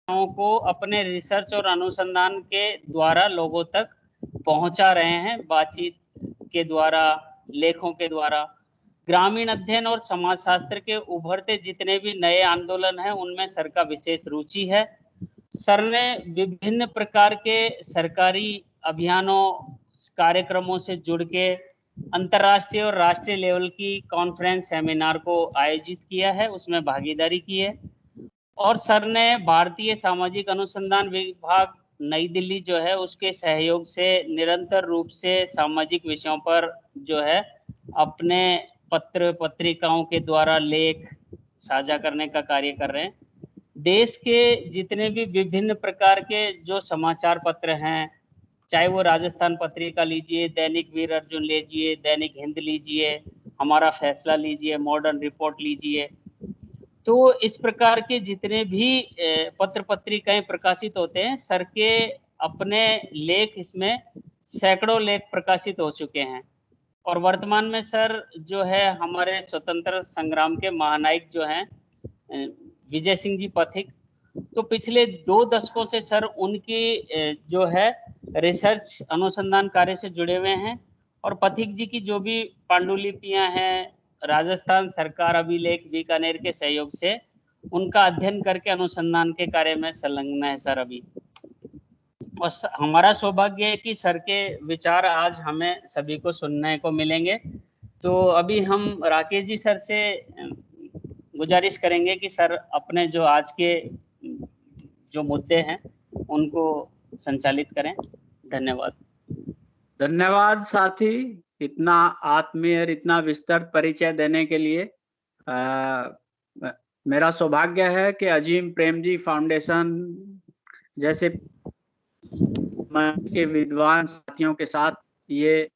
को अपने रिसर्च और अनुसंधान के द्वारा लोगों तक पहुंचा रहे हैं, बातचीत के द्वारा, लेखों के द्वारा। ग्रामीण अध्ययन और समाजशास्त्र के उभरते जितने भी नए आंदोलन हैं, उनमें सर का विशेष रुचि है। सर ने विभिन्न प्रकार के सरकारी अभियानों, कार्यक्रमों से जुड़ के अंतर्राष्ट्रीय और राष्ट्रीय लेवल की कॉन्फ्रेंस, सेमिनार को आयोजित किया है, उसमें भागीदारी की है। और सर ने भारतीय सामाजिक अनुसंधान विभाग नई दिल्ली जो है, उसके सहयोग से निरंतर रूप से सामाजिक विषयों पर जो है अपने पत्र पत्रिकाओं के द्वारा लेख साझा करने का कार्य कर रहे हैं। देश के जितने भी विभिन्न प्रकार के जो समाचार पत्र हैं, चाहे वो राजस्थान पत्रिका लीजिए, दैनिक वीर अर्जुन लीजिए, दैनिक हिंद लीजिए, हमारा फैसला लीजिए, मॉडर्न रिपोर्ट लीजिए, तो इस प्रकार के जितने भी पत्र पत्रिकाएं प्रकाशित होते हैं, सर के अपने लेख इसमें सैकड़ों लेख प्रकाशित हो चुके हैं। और वर्तमान में सर जो है हमारे स्वतंत्र संग्राम के महानायक जो हैं विजय सिंह जी पथिक, तो पिछले 2 दशकों से सर उनकी जो है रिसर्च अनुसंधान कार्य से जुड़े हुए हैं। और पथिक जी की जो भी पांडुलिपियां हैं, राजस्थान सरकार अभिलेख बीकानेर के सहयोग से उनका अध्ययन करके अनुसंधान के कार्य में संलग्न है सर अभी। और हमारा सौभाग्य है कि सर के विचार आज हमें सभी को सुनने को मिलेंगे। तो अभी हम राकेश जी सर से गुजारिश करेंगे कि सर अपने जो आज के जो मुद्दे हैं उनको संचालित करें। धन्यवाद। धन्यवाद साथी, इतना आत्मीय और इतना विस्तृत परिचय देने के लिए। मेरा सौभाग्य है कि अजीम प्रेमजी फाउंडेशन जैसे के विद्वान साथियों के साथ ये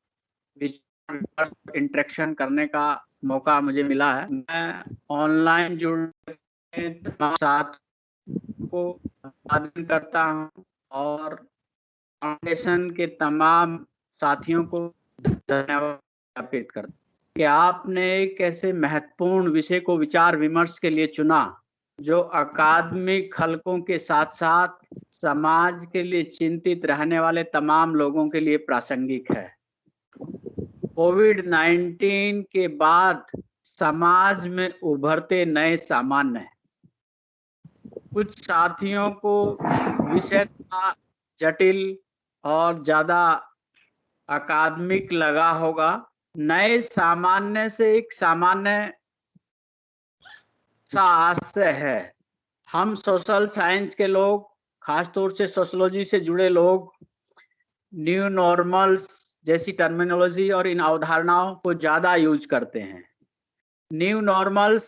इंटरेक्शन करने का मौका मुझे मिला है। मैं ऑनलाइन जुड़े साथ को अभिवादन करता हूँ और फाउंडेशन के तमाम साथियों को धन्यवाद अर्पित करता हूँ कि आपने एक ऐसे महत्वपूर्ण विषय को विचार विमर्श के लिए चुना जो अकादमिक हलकों के साथ साथ समाज के लिए चिंतित रहने वाले तमाम लोगों के लिए प्रासंगिक है। कोविड-19 के बाद समाज में उभरते नए सामान्य, कुछ साथियों को विषय का जटिल और ज्यादा अकादमिक लगा होगा। नए सामान्य से एक सामान्य सा आशय है। हम सोशल साइंस के लोग, खासतौर से सोशोलॉजी से जुड़े लोग, न्यू नॉर्मल्स जैसी टर्मिनोलॉजी और इन अवधारणाओं को ज्यादा यूज करते हैं। न्यू नॉर्मल्स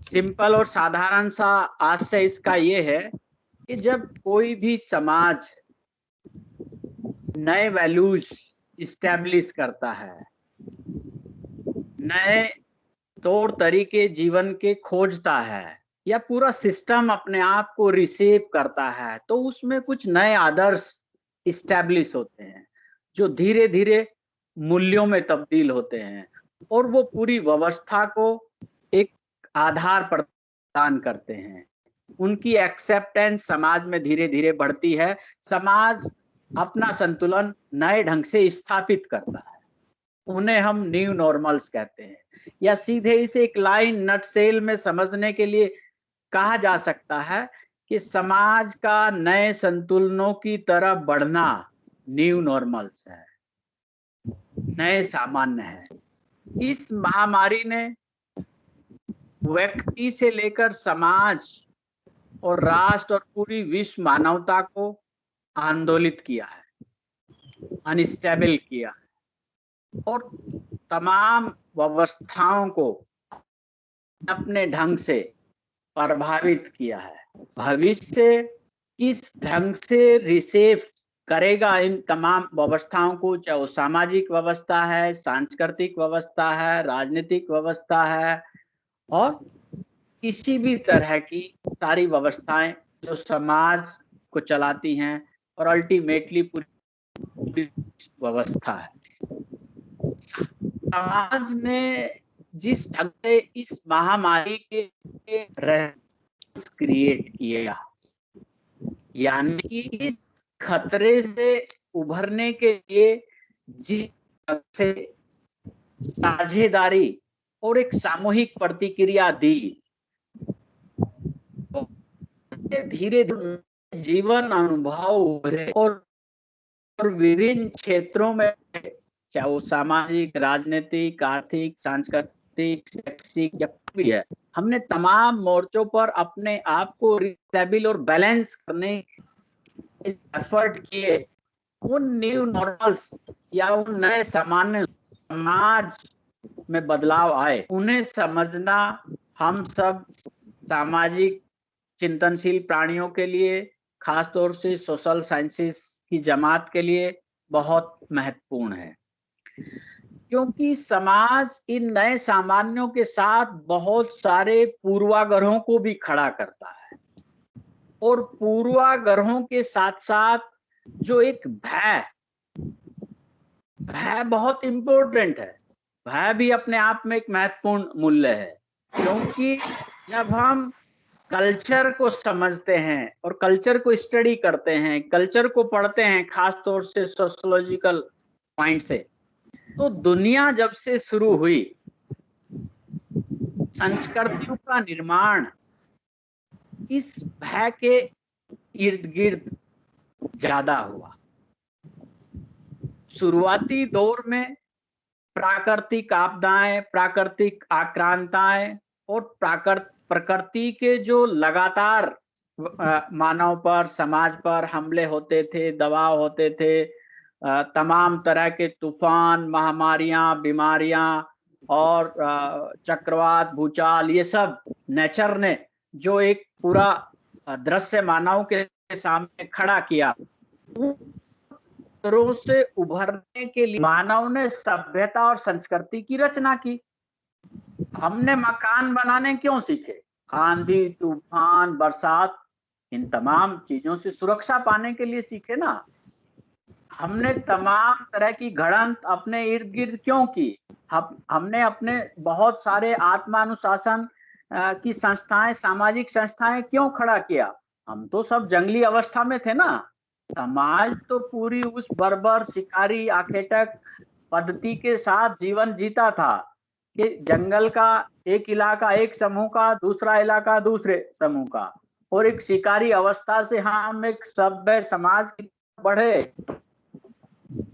सिंपल और साधारण सा आशय इसका ये है कि जब कोई भी समाज नए वैल्यूज इस्टेब्लिश करता है, नए तौर तरीके जीवन के खोजता है, या पूरा सिस्टम अपने आप को रिसीव करता है, तो उसमें कुछ नए आदर्श इस्टेब्लिश होते हैं जो धीरे धीरे मूल्यों में तब्दील होते हैं और वो पूरी व्यवस्था को एक आधार प्रदान करते हैं। उनकी एक्सेप्टेंस समाज में धीरे धीरे बढ़ती है। समाज अपना संतुलन नए ढंग से स्थापित करता है। उन्हें हम न्यू नॉर्मल्स कहते हैं, या सीधे इसे एक लाइन नटसेल में समझने के लिए कहा जा सकता है कि समाज का नए संतुलनों की तरफ बढ़ना न्यू नॉर्मल्स है, नए सामान्य है। इस महामारी ने व्यक्ति से लेकर समाज और राष्ट्र और पूरी विश्व मानवता को आंदोलित किया है, अनस्टेबल किया है और तमाम व्यवस्थाओं को अपने ढंग से प्रभावित किया है। भविष्य किस ढंग से रिसीव करेगा इन तमाम व्यवस्थाओं को, चाहे वो सामाजिक व्यवस्था है, सांस्कृतिक व्यवस्था है, राजनीतिक व्यवस्था है, और किसी भी तरह की सारी व्यवस्थाएं जो समाज को चलाती हैं और अल्टीमेटली पूरी व्यवस्था है। समाज ने जिस ढंग से इस महामारी के क्रिएट किया, यानी कि इस खतरे से उभरने के लिए जिस ढंग से साझेदारी और एक सामूहिक प्रतिक्रिया दी, धीरे धीरे जीवन अनुभव उभरे और विभिन्न क्षेत्रों में, चाहे वो सामाजिक, राजनीतिक, आर्थिक, सांस्कृतिक, शैक्षिक या भी है, हमने तमाम मोर्चों पर अपने आप को रिस्टेबल और बैलेंस करने एफर्ट किए। उन न्यू नॉर्मल्स या उन नए सामान्य समाज में बदलाव आए, उन्हें समझना हम सब सामाजिक चिंतनशील प्राणियों के लिए, खासतौर से सोशल साइंसेस की जमात के लिए बहुत महत्वपूर्ण है, क्योंकि समाज इन नए सामान्यों के साथ बहुत सारे पूर्वाग्रहों को भी खड़ा करता है, और पूर्वाग्रहों के साथ साथ जो एक भय बहुत इंपॉर्टेंट है। भय भी अपने आप में एक महत्वपूर्ण मूल्य है, क्योंकि जब हम कल्चर को समझते हैं और कल्चर को स्टडी करते हैं, कल्चर को पढ़ते हैं, खास तौर से सोशियोलॉजिकल पॉइंट से, तो दुनिया जब से शुरू हुई, संस्कृतियों का निर्माण इस भय के इर्द गिर्द ज्यादा हुआ। शुरुआती दौर में प्राकृतिक आपदाएं, प्राकृतिक आक्रांताएं और प्रकृति के जो लगातार मानव पर, समाज पर हमले होते थे, दबाव होते थे, तमाम तरह के तूफान, महामारियां, बीमारियां और चक्रवात, भूचाल, ये सब नेचर ने जो एक पूरा दृश्य मानव के सामने खड़ा किया, खतरों से उभरने के लिए मानव ने सभ्यता और संस्कृति की रचना की। हमने मकान बनाने क्यों सीखे? आंधी, तूफान, बरसात, इन तमाम चीजों से सुरक्षा पाने के लिए सीखे ना। हमने तमाम तरह की गढ़ंत अपने इर्द गिर्द क्यों की? हमने अपने बहुत सारे आत्मानुशासन की संस्थाएं, सामाजिक संस्थाएं क्यों खड़ा किया? हम तो सब जंगली अवस्था में थे ना। समाज तो पूरी उस बर्बर, शिकारी, आखेटक पद्धति के साथ जीवन जीता था कि जंगल का एक इलाका एक समूह का, दूसरा इलाका दूसरे समूह का, और एक शिकारी अवस्था से हम एक सभ्य समाज की बढ़े।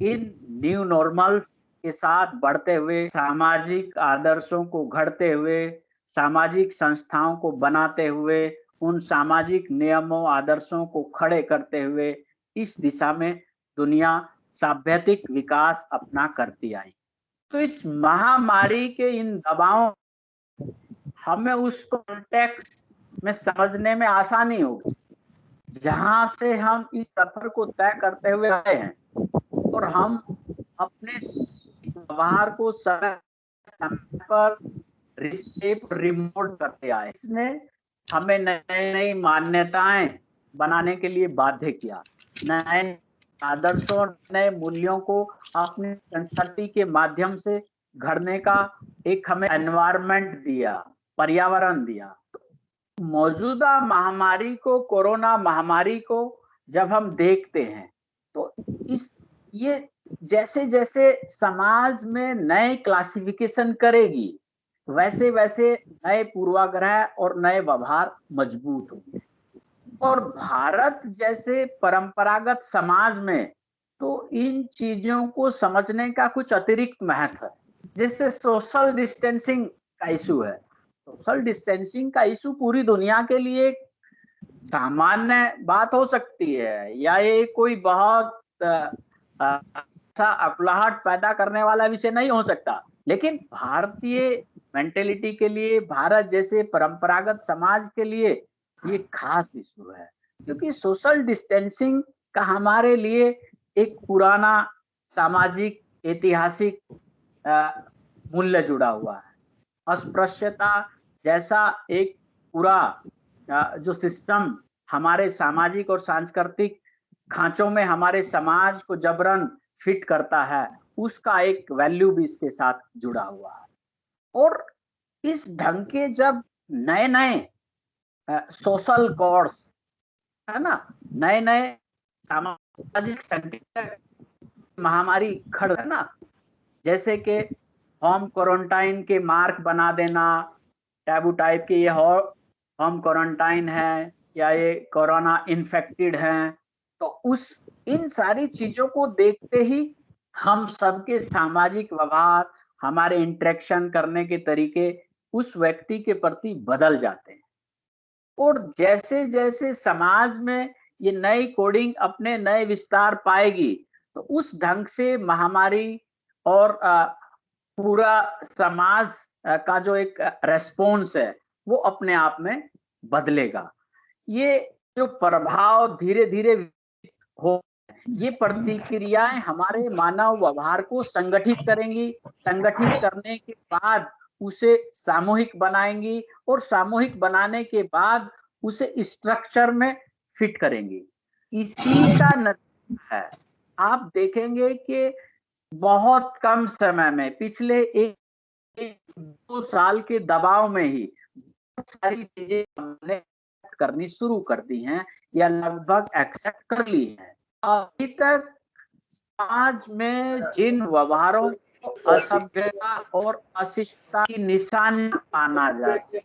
इन न्यू नॉर्मल्स के साथ बढ़ते हुए, सामाजिक आदर्शों को घड़ते हुए, सामाजिक संस्थाओं को बनाते हुए, उन सामाजिक नियमों, आदर्शों को खड़े करते हुए इस दिशा में दुनिया सभ्यतिक विकास अपना करती आई। तो इस महामारी के इन दबावों हमें उस कॉन्टेक्स्ट में समझने में आसानी होगी जहां से हम इस सफर को तय करते हुए आए हैं, और हम अपने व्यवहार को समय पर रिमोट करते आए। इसने हमें नई नई मान्यताएं बनाने के लिए बाध्य किया, नए आदर्शों, नए मूल्यों को अपनी संस्कृति के माध्यम से घड़ने का एक हमें एनवायरनमेंट दिया, पर्यावरण दिया। मौजूदा महामारी को, कोरोना महामारी को जब हम देखते हैं तो ये जैसे जैसे समाज में नए क्लासिफिकेशन करेगी, वैसे वैसे नए पूर्वाग्रह और नए व्यवहार मजबूत होंगे। और भारत जैसे परंपरागत समाज में तो इन चीजों को समझने का कुछ अतिरिक्त महत्व है। जैसे सोशल डिस्टेंसिंग का इशू है, सोशल डिस्टेंसिंग का इशू पूरी दुनिया के लिए सामान्य बात हो सकती है, या ये कोई बहुत अकुलाहट पैदा करने वाला विषय नहीं हो सकता, लेकिन भारतीय मेंटेलिटी के लिए, भारत जैसे परंपरागत समाज के लिए ये खास इशू है, क्योंकि सोशल डिस्टेंसिंग का हमारे लिए एक पुराना सामाजिक, ऐतिहासिक मूल्य जुड़ा हुआ है। अस्पृश्यता जैसा एक पूरा जो सिस्टम हमारे सामाजिक और सांस्कृतिक खांचों में हमारे समाज को जबरन फिट करता है, उसका एक वैल्यू भी इसके साथ जुड़ा हुआ है। और इस ढंग के जब नए नए सोशल कोर्स, है ना, नए नए सामाजिक संकट महामारी खड़ है ना, जैसे कि होम क्वारंटाइन के मार्क बना देना, टैबू टाइप के, ये होम क्वारंटाइन है या ये कोरोना इन्फेक्टेड है, तो उस इन सारी चीजों को देखते ही हम सबके सामाजिक व्यवहार, हमारे इंटरेक्शन करने के तरीके उस व्यक्ति के प्रति बदल जाते हैं। और जैसे जैसे समाज में ये नई कोडिंग अपने नए विस्तार पाएगी, तो उस ढंग से महामारी और पूरा समाज का जो एक रेस्पॉन्स है वो अपने आप में बदलेगा। ये जो प्रभाव धीरे धीरे हो, ये प्रतिक्रियाएं हमारे मानव व्यवहार को संगठित करेंगी, संगठित करने के बाद उसे सामूहिक बनाएंगी और सामूहिक बनाने के बाद उसे स्ट्रक्चर में फिट करेंगी। इसी का नतीजा है, आप देखेंगे कि बहुत कम समय में, पिछले एक 2 साल के दबाव में ही बहुत सारी चीजें हमने करनी शुरू कर दी हैं या लगभग एक्सेप्ट कर ली है। अभी तक समाज में जिन व्यवहारों को असभ्यता और अशिष्टता की निशानी माना जाए,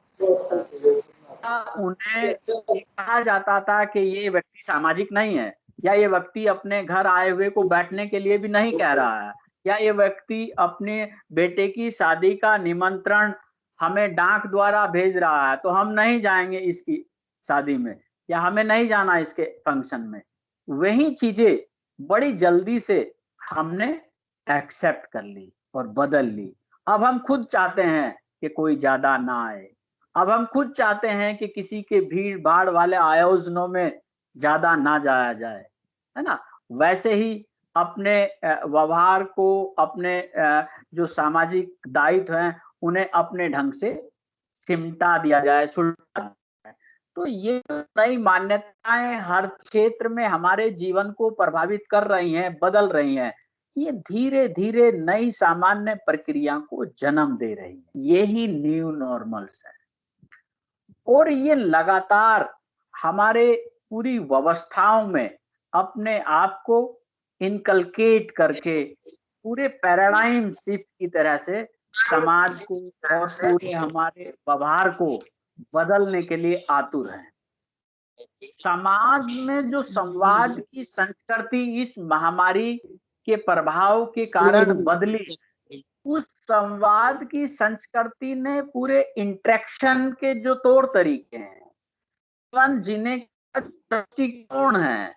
उन्हें कहा जाता था कि ये व्यक्ति सामाजिक नहीं है, या ये व्यक्ति अपने घर आए हुए को बैठने के लिए भी नहीं कह रहा है, या ये व्यक्ति अपने बेटे की शादी का निमंत्रण हमें डाक द्वारा भेज रहा है तो हम नहीं जाएंगे इसकी शादी में, या हमें नहीं जाना इसके फंक्शन में। वही चीजें बड़ी जल्दी से हमने एक्सेप्ट कर ली और बदल ली। अब हम खुद चाहते हैं कि कोई ज्यादा ना आए, अब हम खुद चाहते हैं कि किसी के भीड़ भाड़ वाले आयोजनों में ज्यादा ना जाया जाए, है ना। वैसे ही अपने व्यवहार को, अपने जो सामाजिक दायित्व हैं उन्हें अपने ढंग से सिमटा दिया जाए, सुलझा दिया जाए। तो ये नई मान्यताएं हर क्षेत्र में हमारे जीवन को प्रभावित कर रही हैं, बदल रही हैं। ये धीरे धीरे नई सामान्य प्रक्रिया को जन्म दे रही है। यही न्यू नॉर्मल्स है और ये लगातार हमारे पूरी व्यवस्थाओं में अपने आप को इनकलकेट करके पूरे पैराडाइम शिफ्ट की तरह से समाज को और पूरे हमारे व्यवहार को बदलने के लिए आतुर है। समाज में जो संवाद की संस्कृति इस महामारी के प्रभाव के कारण बदली, उस संवाद की संस्कृति ने पूरे इंटरेक्शन के जो तौर तरीके हैं, जीवन जीने का दृष्टिकोण है,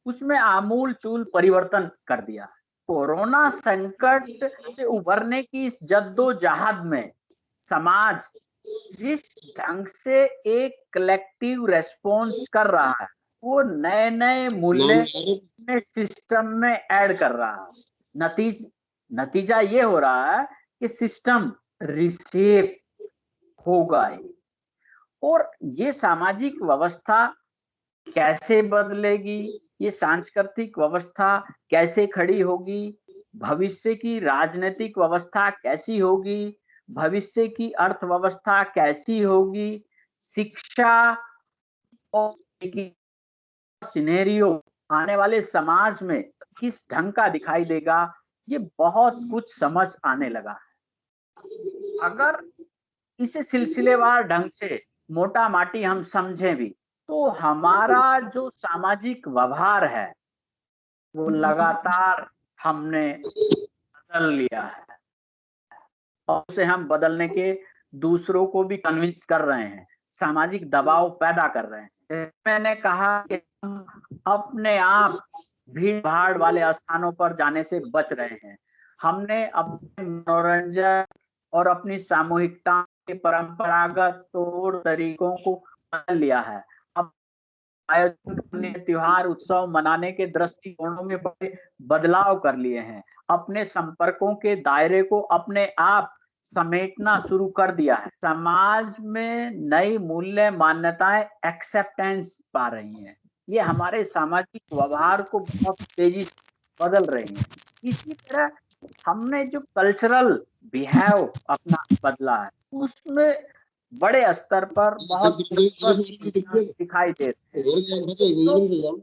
उसमें आमूल चूल परिवर्तन कर दिया। कोरोना संकट से उभरने की इस जद्दोजहद में समाज जिस ढंग से एक कलेक्टिव रेस्पॉन्स कर रहा है, वो नए नए मूल्य सिस्टम में ऐड कर रहा है। नतीजा ये हो रहा है कि सिस्टम रिसेप होगा ही। और ये सामाजिक व्यवस्था कैसे बदलेगी, ये सांस्कृतिक व्यवस्था कैसे खड़ी होगी, भविष्य की राजनीतिक व्यवस्था कैसी होगी, भविष्य की अर्थव्यवस्था कैसी होगी, शिक्षा और सिनेरियो आने वाले समाज में किस ढंग का दिखाई देगा, ये बहुत कुछ समझ आने लगा है। अगर इसे सिलसिलेवार ढंग से मोटा माटी हम समझें भी, तो हमारा जो सामाजिक व्यवहार है वो लगातार हमने बदल लिया है और उसे हम बदलने के दूसरों को भी कन्विंस कर रहे हैं, सामाजिक दबाव पैदा कर रहे हैं। मैंने कहा कि हम अपने आप भीड़ भाड़ वाले स्थानों पर जाने से बच रहे हैं। हमने अपने मनोरंजन और अपनी सामूहिकता के परंपरागत तौर तरीकों को बदल लिया है। अब आयोजन करने, त्योहार उत्सव मनाने के दृष्टिकोणों में बड़े बदलाव कर लिए हैं। अपने संपर्कों के दायरे को अपने आप समेटना शुरू कर दिया है। समाज में नई मूल्य मान्यताएं एक्सेप्टेंस पा रही हैं। ये हमारे सामाजिक व्यवहार को बहुत तेजी से बदल रही हैं। इसी तरह हमने जो कल्चरल बिहेव अपना बदला है, उसमें बड़े स्तर पर बहुत दिखाई देते हैं।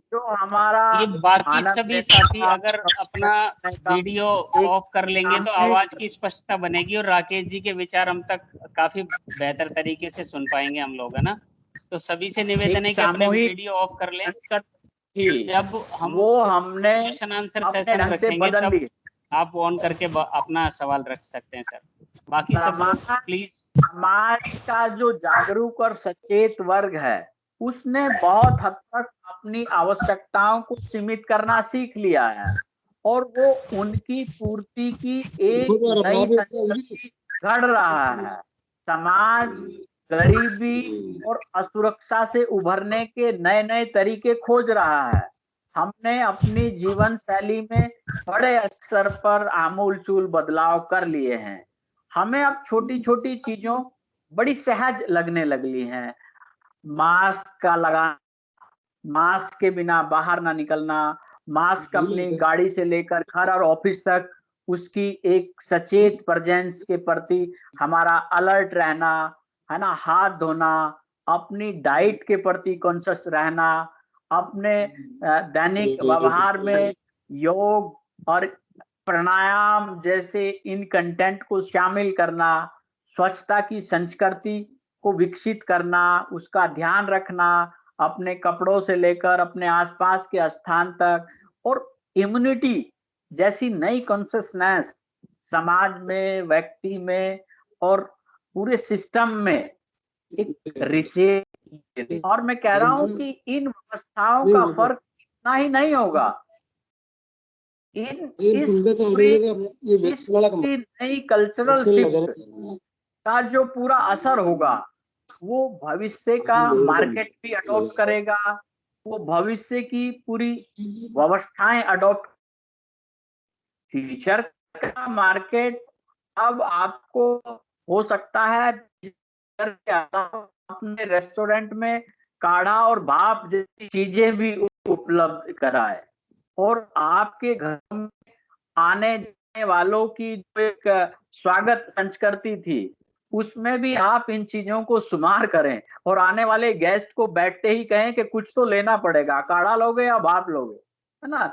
जो हमारा ये बाकी आनंद सभी लेने साथी का, अगर अपना करने का वीडियो एक ऑफ कर लेंगे तो सामूहिक, आवाज की स्पष्टता बनेगी और राकेश जी के विचार हम तक काफी बेहतर तरीके से सुन पाएंगे हम लोग, है ना। तो सभी से निवेदन एक है कि अपने सामूहिक वीडियो ऑफ कर लें। संस्कृत थी, जब हम वो हमने क्वेश्चन आंसर अपने सेशन ढंग से रखेंगे बदल तब ली। आप ऑन करके अपना सवाल रख सकते हैं सर। बाकी सब लोग प्लीज। समाज का जो जागरूक और सचेत वर्ग है, उसने बहुत हद तक अपनी आवश्यकताओं को सीमित करना सीख लिया है और वो उनकी पूर्ति की एक नई संस्कृति गढ़ रहा है। समाज गरीबी और असुरक्षा से उभरने के नए नए तरीके खोज रहा है। हमने अपनी जीवन शैली में बड़े स्तर पर आमूलचूल बदलाव कर लिए हैं। हमें अब छोटी छोटी चीजों बड़ी सहज लगने लगली हैं। मास्क का लगा, मास्क के बिना बाहर ना निकलना, मास्क अपनी गाड़ी से लेकर घर और ऑफिस तक उसकी एक सचेत प्रेजेंस के प्रति हमारा अलर्ट रहना, है ना, हाथ धोना, अपनी डाइट के प्रति कॉन्शियस रहना, अपने दैनिक व्यवहार में योग और प्राणायाम जैसे इन कंटेंट को शामिल करना, स्वच्छता की संस्कृति को विकसित करना, उसका ध्यान रखना, अपने कपड़ों से लेकर अपने आसपास के स्थान तक, और इम्यूनिटी जैसी नई कॉन्शियसनेस समाज में, व्यक्ति में और पूरे सिस्टम में एक रिसेट। और मैं कह रहा हूं कि इन व्यवस्थाओं का फर्क इतना ही नहीं होगा, इस नई कल्चरल शिफ्ट का जो पूरा असर होगा, वो भविष्य का मार्केट भी अडॉप्ट करेगा, वो भविष्य की पूरी व्यवस्थाएं अडॉप्ट। फ्यूचर का मार्केट अब आपको हो सकता है अपने रेस्टोरेंट में काढ़ा और भाप जैसी चीजें भी उपलब्ध कराए, और आपके घर में आने जाने वालों की जो एक स्वागत संस्कृति थी, उसमें भी आप इन चीजों को शुमार करें और आने वाले गेस्ट को बैठते ही कहें कि कुछ तो लेना पड़ेगा, काढ़ा लोगे या भाप लोगे, है ना।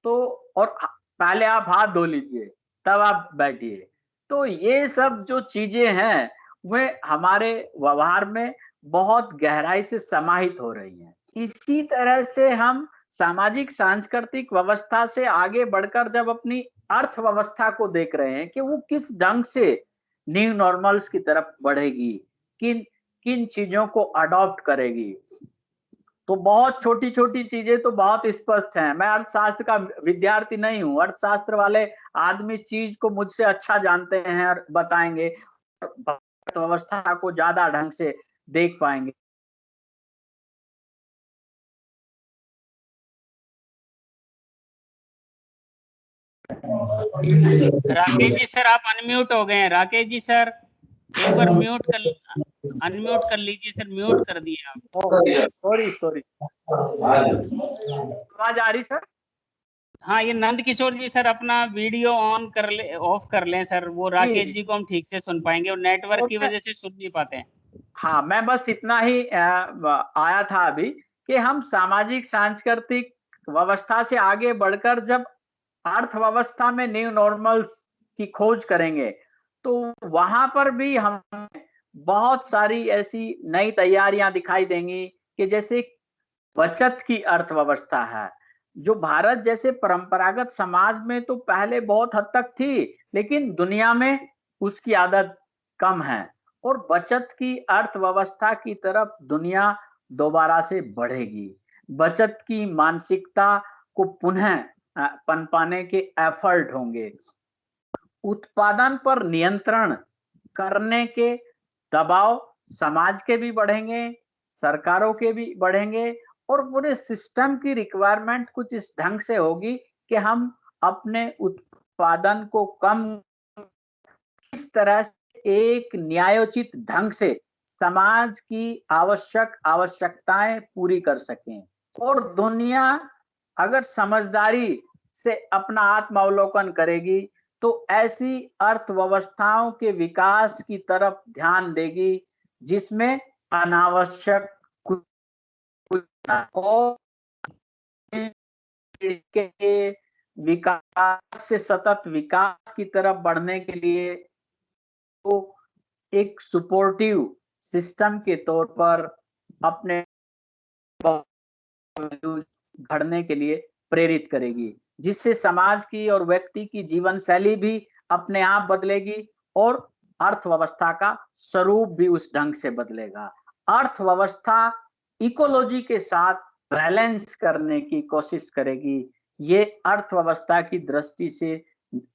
तो और पहले आप हाथ धो लीजिए, तब आप बैठिए। तो ये सब जो चीजें हैं वे हमारे व्यवहार में बहुत गहराई से समाहित हो रही हैं। इसी तरह से हम सामाजिक सांस्कृतिक व्यवस्था से आगे बढ़कर जब अपनी अर्थव्यवस्था को देख रहे हैं कि वो किस ढंग से न्यू नॉर्मल्स की तरफ बढ़ेगी, किन किन चीजों को अडॉप्ट करेगी, तो बहुत छोटी छोटी चीजें तो बहुत स्पष्ट हैं। मैं अर्थशास्त्र का विद्यार्थी नहीं हूं, अर्थशास्त्र वाले आदमी चीज को मुझसे अच्छा जानते हैं और बताएंगे, अर्थव्यवस्था को ज्यादा ढंग से देख पाएंगे। राकेश जी सर आप अनम्यूट हो गए हैं। राकेश जी सर एक बार अनम्यूट कर लीजिए सर, म्यूट कर दिए आप। सॉरी सॉरी, आवाज आ रही सर? हाँ ये नंद किशोर जी सर अपना वीडियो ऑन कर ले, ऑफ कर लें सर, वो राकेश जी को हम ठीक से सुन पाएंगे और नेटवर्क की वजह से सुन नहीं पाते हैं। हाँ, मैं बस इतना ही आया था अभी कि हम सामाजिक सांस्कृतिक व्यवस्था से आगे बढ़कर जब अर्थव्यवस्था में न्यू नॉर्मल्स की खोज करेंगे, तो वहां पर भी हम बहुत सारी ऐसी नई तैयारियां दिखाई देंगी कि जैसे बचत की अर्थव्यवस्था है, जो भारत जैसे परंपरागत समाज में तो पहले बहुत हद तक थी, लेकिन दुनिया में उसकी आदत कम है, और बचत की अर्थव्यवस्था की तरफ दुनिया दोबारा से बढ़ेगी। बचत की मानसिकता को पुनः पनपाने के एफर्ट होंगे। उत्पादन पर नियंत्रण करने के दबाव समाज के भी बढ़ेंगे, सरकारों के भी बढ़ेंगे, और पूरे सिस्टम की रिक्वायरमेंट कुछ इस ढंग से होगी कि हम अपने उत्पादन को कम इस तरह से एक न्यायोचित ढंग से समाज की आवश्यकताएं पूरी कर सकें। और दुनिया अगर समझदारी से अपना आत्मावलोकन करेगी तो ऐसी अर्थव्यवस्थाओं के विकास की तरफ ध्यान देगी जिसमें अनावश्यक और के विकास से सतत विकास की तरफ बढ़ने के लिए तो एक सपोर्टिव सिस्टम के तौर पर अपने बढ़ने के लिए प्रेरित करेगी, जिससे समाज की और व्यक्ति की जीवन शैली भी अपने आप बदलेगी और अर्थव्यवस्था का स्वरूप भी उस ढंग से बदलेगा। अर्थव्यवस्था इकोलॉजी के साथ बैलेंस करने की कोशिश करेगी। ये अर्थव्यवस्था की दृष्टि से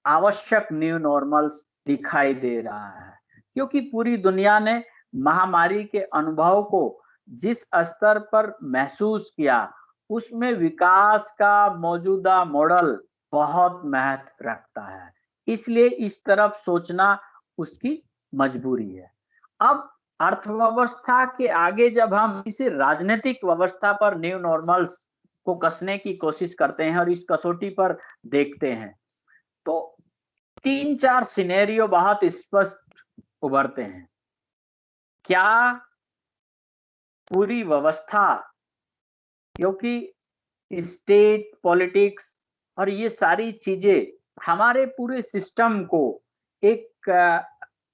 आवश्यक न्यू नॉर्मल्स दिखाई दे रहा है, क्योंकि पूरी दुनिया ने महामारी के अनुभव को जिस स्तर पर महसूस किया, उसमें विकास का मौजूदा मॉडल बहुत महत्व रखता है। इसलिए इस तरफ सोचना उसकी मजबूरी है। अब अर्थव्यवस्था के आगे जब हम इसे राजनीतिक व्यवस्था पर न्यू नॉर्मल्स को कसने की कोशिश करते हैं और इस कसौटी पर देखते हैं, तो 3-4 सिनेरियो बहुत स्पष्ट उभरते हैं। क्या पूरी व्यवस्था, क्योंकि स्टेट पॉलिटिक्स और ये सारी चीजें हमारे पूरे सिस्टम को एक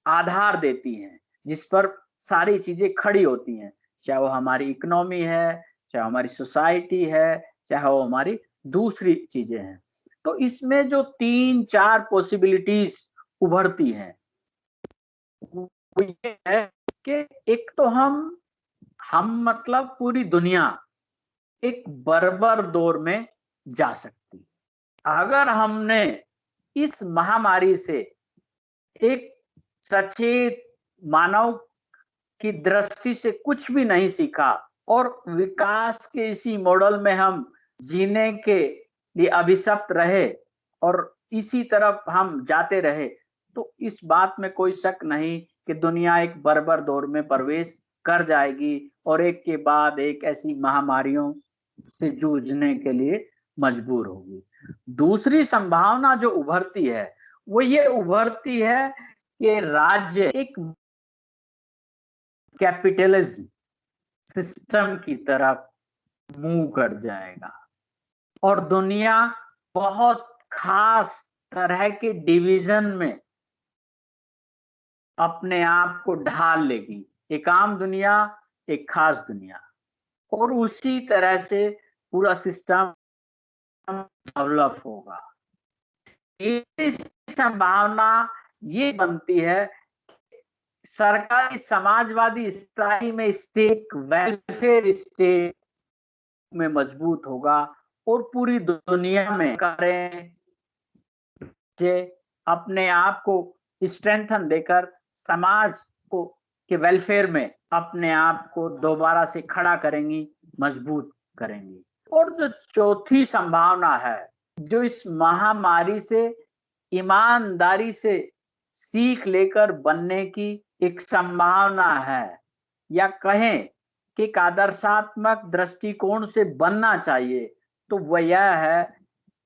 आधार देती हैं, जिस पर सारी चीजें खड़ी होती हैं, चाहे वो हमारी इकोनॉमी है, चाहे हमारी सोसाइटी है, चाहे वो हमारी दूसरी चीजें हैं। तो इसमें जो 3-4 पॉसिबिलिटीज उभरती हैं, वो ये है कि एक तो हम मतलब पूरी दुनिया एक बर्बर दौर में जा सकती। अगर हमने इस महामारी से एक सचेत मानव की दृष्टि से कुछ भी नहीं सीखा और विकास के इसी मॉडल में हम जीने के लिए अभिशप्त रहे और इसी तरफ हम जाते रहे, तो इस बात में कोई शक नहीं कि दुनिया एक बर्बर दौर में प्रवेश कर जाएगी और एक के बाद एक ऐसी महामारियों से जूझने के लिए मजबूर होगी। दूसरी संभावना जो उभरती है वो ये उभरती है कि राज्य एक कैपिटलिज्म सिस्टम की तरफ मूव कर जाएगा और दुनिया बहुत खास तरह के डिवीजन में अपने आप को ढाल लेगी, एक आम दुनिया, एक खास दुनिया, और उसी तरह से पूरा सिस्टम डेवलप होगा। तीसरी संभावना ये बनती है, सरकारी समाजवादी स्टाइल में स्टेट वेलफेयर स्टेट में मजबूत होगा और पूरी दुनिया में करें अपने आप को स्ट्रेंथन देकर समाज को के वेलफेयर में अपने आप को दोबारा से खड़ा करेंगी, मजबूत करेंगी। और जो चौथी संभावना है, जो इस महामारी से ईमानदारी से सीख लेकर बनने की एक संभावना है, या कहें कि एक आदर्शात्मक दृष्टिकोण से बनना चाहिए, तो वह यह है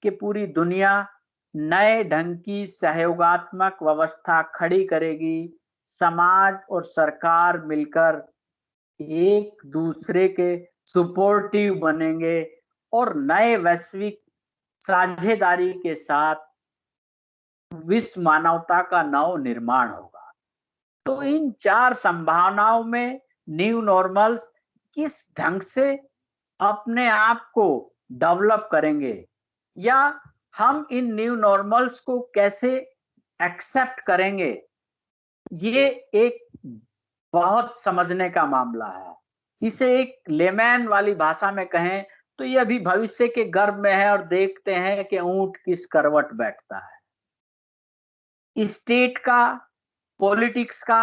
कि पूरी दुनिया नए ढंग की सहयोगात्मक व्यवस्था खड़ी करेगी, समाज और सरकार मिलकर एक दूसरे के सपोर्टिव बनेंगे और नए वैश्विक साझेदारी के साथ विश्व मानवता का नव निर्माण होगा। तो इन 4 संभावनाओं में न्यू नॉर्मल्स किस ढंग से अपने आप को डेवलप करेंगे, या हम इन न्यू नॉर्मल्स को कैसे एक्सेप्ट करेंगे, ये एक बहुत समझने का मामला है। इसे एक लेमैन वाली भाषा में कहें तो ये अभी भविष्य के गर्भ में है और देखते हैं कि ऊंट किस करवट बैठता है। स्टेट का, पॉलिटिक्स का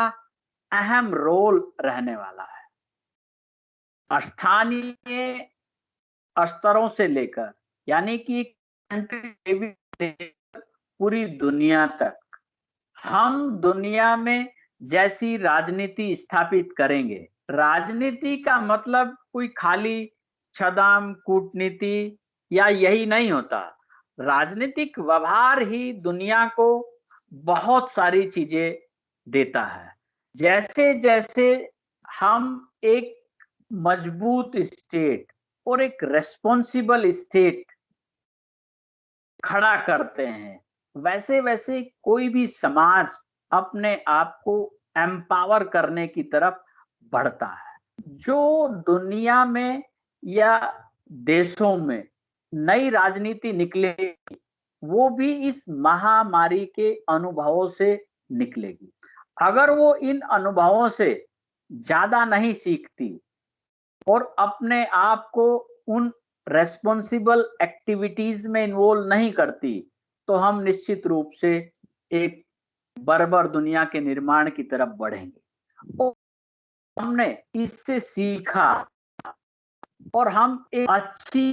अहम रोल रहने वाला है। स्थानीय स्तरों से लेकर, यानी कि पूरी दुनिया तक हम दुनिया में जैसी राजनीति स्थापित करेंगे। राजनीति का मतलब कोई खाली छदाम कूटनीति या यही नहीं होता। राजनीतिक व्यवहार ही दुनिया को बहुत सारी चीजें देता है। जैसे जैसे हम एक मजबूत स्टेट और एक रेस्पॉन्सिबल स्टेट खड़ा करते हैं, वैसे वैसे कोई भी समाज अपने आप को एम्पावर करने की तरफ बढ़ता है। जो दुनिया में या देशों में नई राजनीति निकलेगी, वो भी इस महामारी के अनुभवों से निकलेगी। अगर वो इन अनुभवों से ज्यादा नहीं सीखती और अपने आप को उन रेस्पॉन्सिबल एक्टिविटीज में इन्वॉल्व नहीं करती, तो हम निश्चित रूप से एक बर्बर दुनिया के निर्माण की तरफ बढ़ेंगे। और हमने इससे सीखा और हम एक अच्छी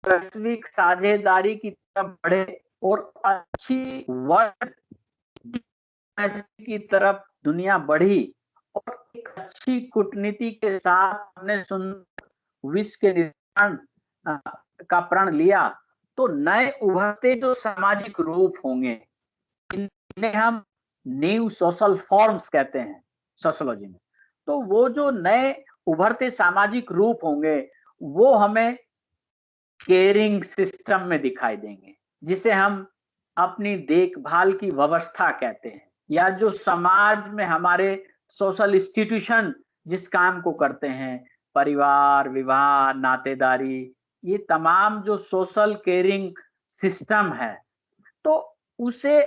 वैश्विक साझेदारी की तरफ बढ़े और अच्छी वर्ल्ड की तरफ दुनिया बढ़ी और एक अच्छी कूटनीति के साथ हमने सुंदर विश्व के निर्माण का प्रण लिया, तो नए उभरते जो सामाजिक रूप होंगे, इन्हें हम न्यू सोशल फॉर्म्स कहते हैं सोशियोलॉजी में। तो वो जो नए उभरते सामाजिक रूप होंगे, वो हमें केयरिंग सिस्टम में दिखाई देंगे, जिसे हम अपनी देखभाल की व्यवस्था कहते हैं, या जो समाज में हमारे सोशल इंस्टीट्यूशन जिस काम को करते हैं, परिवार, विवाह, नातेदारी, ये तमाम जो सोशल केयरिंग सिस्टम है, तो उसे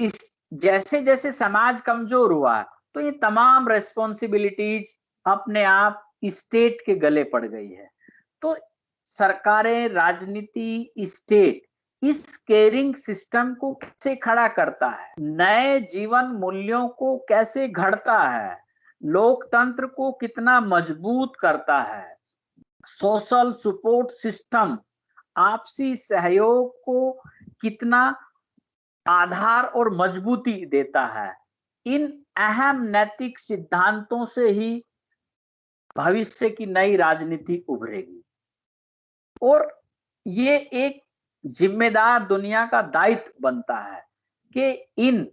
इस जैसे जैसे समाज कमजोर हुआ, तो ये तमाम रेस्पॉन्सिबिलिटीज अपने आप स्टेट के गले पड़ गई है। तो सरकारें, राजनीति, स्टेट इस केयरिंग सिस्टम को कैसे खड़ा करता है, नए जीवन मूल्यों को कैसे घड़ता है, लोकतंत्र को कितना मजबूत करता है, सोशल सपोर्ट सिस्टम आपसी सहयोग को कितना आधार और मजबूती देता है, इन अहम नैतिक सिद्धांतों से ही भविष्य की नई राजनीति उभरेगी। और ये एक जिम्मेदार दुनिया का दायित्व बनता है कि इन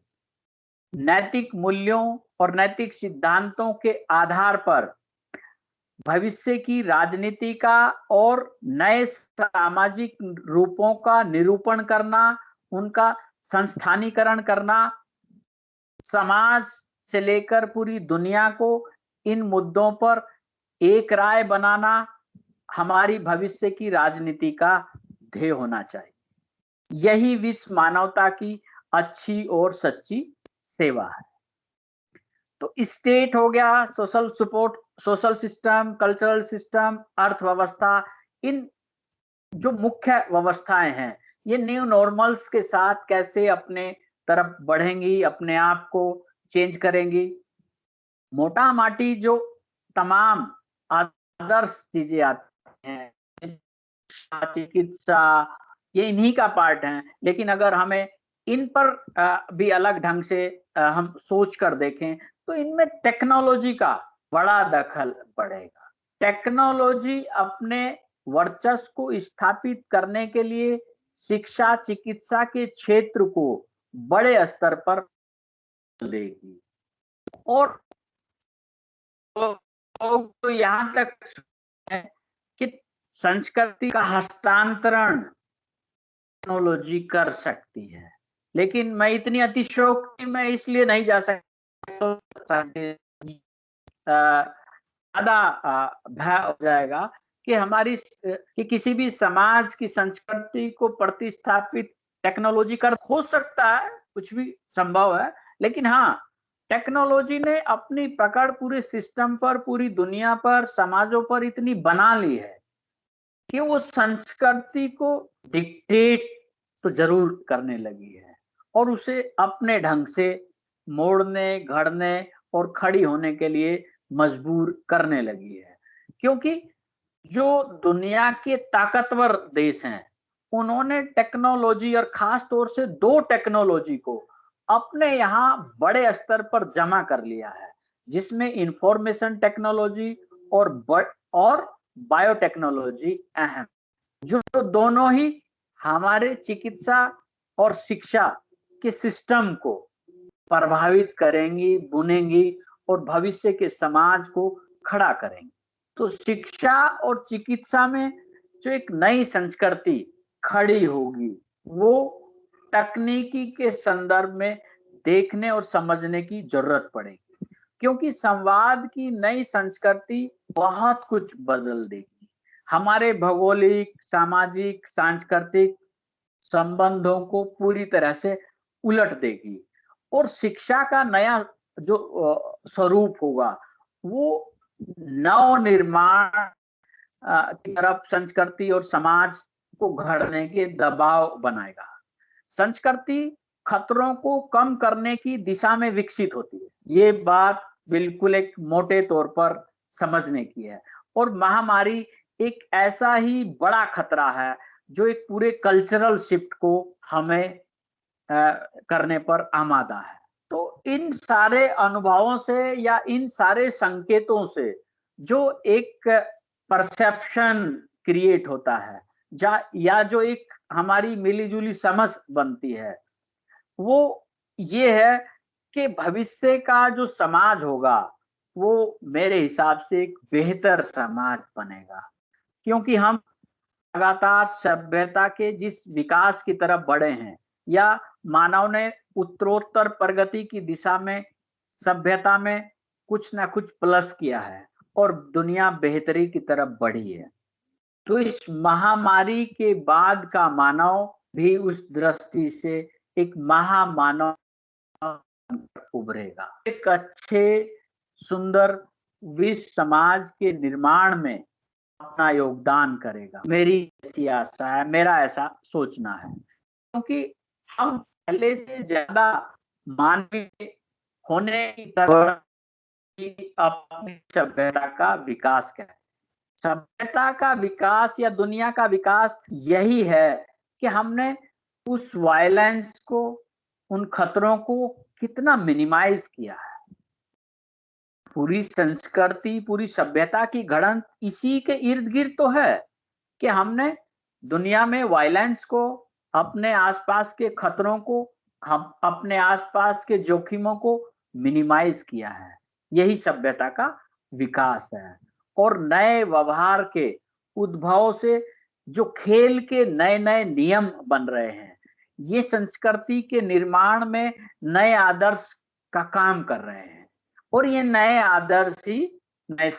नैतिक मूल्यों और नैतिक सिद्धांतों के आधार पर भविष्य की राजनीति का और नए सामाजिक रूपों का निरूपण करना, उनका संस्थानीकरण करना, समाज से लेकर पूरी दुनिया को इन मुद्दों पर एक राय बनाना हमारी भविष्य की राजनीति का ध्येय होना चाहिए। यही विश्व मानवता की अच्छी और सच्ची सेवा है। तो स्टेट हो गया, social support, social system, cultural system, अर्थव्यवस्था, इन जो मुख्य व्यवस्थाएं हैं, ये न्यू नॉर्मल्स के साथ कैसे अपने तरफ बढ़ेंगी, अपने आप को चेंज करेंगी। मोटा माटी जो तमाम आदर्श चीजें आती हैं, चिकित्सा, ये इन्हीं का पार्ट है। लेकिन अगर हमें इन पर भी अलग ढंग से हम सोच कर देखें, तो इनमें टेक्नोलॉजी का बड़ा दखल पड़ेगा। टेक्नोलॉजी अपने वर्चस्व को स्थापित करने के लिए शिक्षा, चिकित्सा के क्षेत्र को बड़े स्तर पर देगी। और तो यहाँ तक है कि संस्कृति का हस्तांतरण टेक्नोलॉजी कर सकती है, लेकिन मैं इतनी अतिशयोक्ति में इसलिए नहीं जा सकता, ज्यादा भय हो जाएगा कि हमारी कि किसी भी समाज की संस्कृति को प्रतिस्थापित टेक्नोलॉजी कर हो सकता है, कुछ भी संभव है। लेकिन हाँ, टेक्नोलॉजी ने अपनी पकड़ पूरे सिस्टम पर, पूरी दुनिया पर, समाजों पर इतनी बना ली है कि वो संस्कृति को डिक्टेट तो जरूर करने लगी है और उसे अपने ढंग से मोड़ने, घड़ने और खड़ी होने के लिए मजबूर करने लगी है। क्योंकि जो दुनिया के ताकतवर देश हैं, उन्होंने टेक्नोलॉजी और खास तौर से दो टेक्नोलॉजी को अपने यहाँ बड़े स्तर पर जमा कर लिया है, जिसमें इंफॉर्मेशन टेक्नोलॉजी और बायोटेक्नोलॉजी अहम, जो दोनों ही हमारे चिकित्सा और शिक्षा के सिस्टम को प्रभावित करेंगी, बुनेंगी और भविष्य के समाज को खड़ा करेंगे। तो शिक्षा और चिकित्सा में जो एक नई संस्कृति खड़ी होगी, वो तकनीकी के संदर्भ में देखने और समझने की जरूरत पड़ेगी, क्योंकि संवाद की नई संस्कृति बहुत कुछ बदल देगी। हमारे भौगोलिक, सामाजिक, सांस्कृतिक संबंधों को पूरी तरह से उलट देगी और शिक्षा का नया जो स्वरूप होगा, वो नवनिर्माण की तरफ संस्कृति और समाज को घड़ने के दबाव बनाएगा। संस्कृति खतरों को कम करने की दिशा में विकसित होती है, ये बात बिल्कुल एक मोटे तौर पर समझने की है। और महामारी एक ऐसा ही बड़ा खतरा है जो एक पूरे कल्चरल शिफ्ट को हमें करने पर आमादा है। तो इन सारे अनुभवों से या इन सारे संकेतों से जो एक परसेप्शन क्रिएट होता है या जो एक हमारी मिली-जुली समझ बनती है, वो ये है कि भविष्य का जो समाज होगा, वो मेरे हिसाब से एक बेहतर समाज बनेगा, क्योंकि हम लगातार सभ्यता के जिस विकास की तरफ बढ़े हैं या मानव ने उत्तरोत्तर प्रगति की दिशा में सभ्यता में कुछ ना कुछ प्लस किया है और दुनिया बेहतरी की तरफ बढ़ी है। तो इस महामारी के बाद का मानव भी उस दृष्टि से एक महामानव उभरेगा, एक अच्छे सुंदर विश्व समाज के निर्माण में अपना योगदान करेगा। मेरी ऐसी आशा है, मेरा ऐसा सोचना है, क्योंकि हम पहले से ज्यादा मानवीय होने की तरफ अपनी सभ्यता का विकास करें। सभ्यता का विकास या दुनिया का विकास यही है कि हमने उस वायलेंस को, उन खतरों को कितना मिनिमाइज किया है। पूरी संस्कृति, पूरी सभ्यता की गढ़ंत इसी के इर्द गिर्द तो है कि हमने दुनिया में वायलेंस को, अपने आसपास के खतरों को, हम अपने आसपास के जोखिमों को मिनिमाइज किया है। यही सभ्यता का विकास है। और नए व्यवहार के उद्भव से जो खेल के नए-नए नियम बन रहे हैं, ये संस्कृति के निर्माण में नए आदर्श का काम कर रहे हैं और ये नए आदर्श ही नए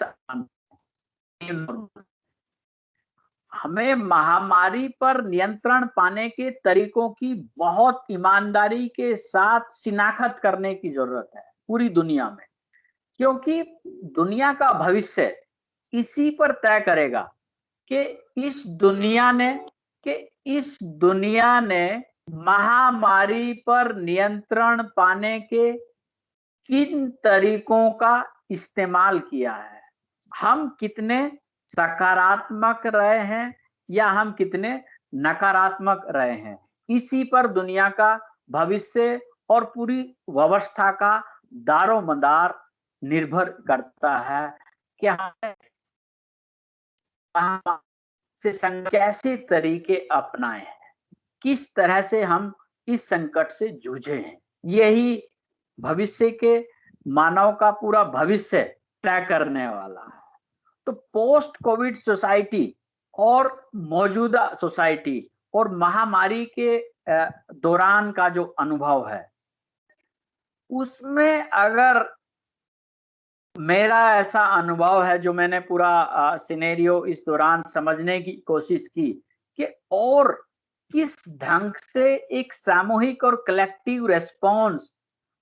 हमें महामारी पर नियंत्रण पाने के तरीकों की बहुत ईमानदारी के साथ शिनाख्त करने की जरूरत है पूरी दुनिया में, क्योंकि दुनिया का भविष्य इसी पर तय करेगा कि इस दुनिया ने महामारी पर नियंत्रण पाने के किन तरीकों का इस्तेमाल किया है। हम कितने सकारात्मक रहे हैं या हम कितने नकारात्मक रहे हैं, इसी पर दुनिया का भविष्य और पूरी व्यवस्था का दारोमदार निर्भर करता है कि हमें से कैसे तरीके अपनाए हैं, किस तरह से हम इस संकट से जूझे हैं। यही भविष्य के मानव का पूरा भविष्य तय करने वाला है। तो पोस्ट कोविड सोसाइटी और मौजूदा सोसाइटी और महामारी के दौरान का जो अनुभव है, उसमें अगर मेरा ऐसा अनुभव है जो मैंने पूरा सिनेरियो इस दौरान समझने की कोशिश की कि और किस ढंग से एक सामूहिक और कलेक्टिव रेस्पॉन्स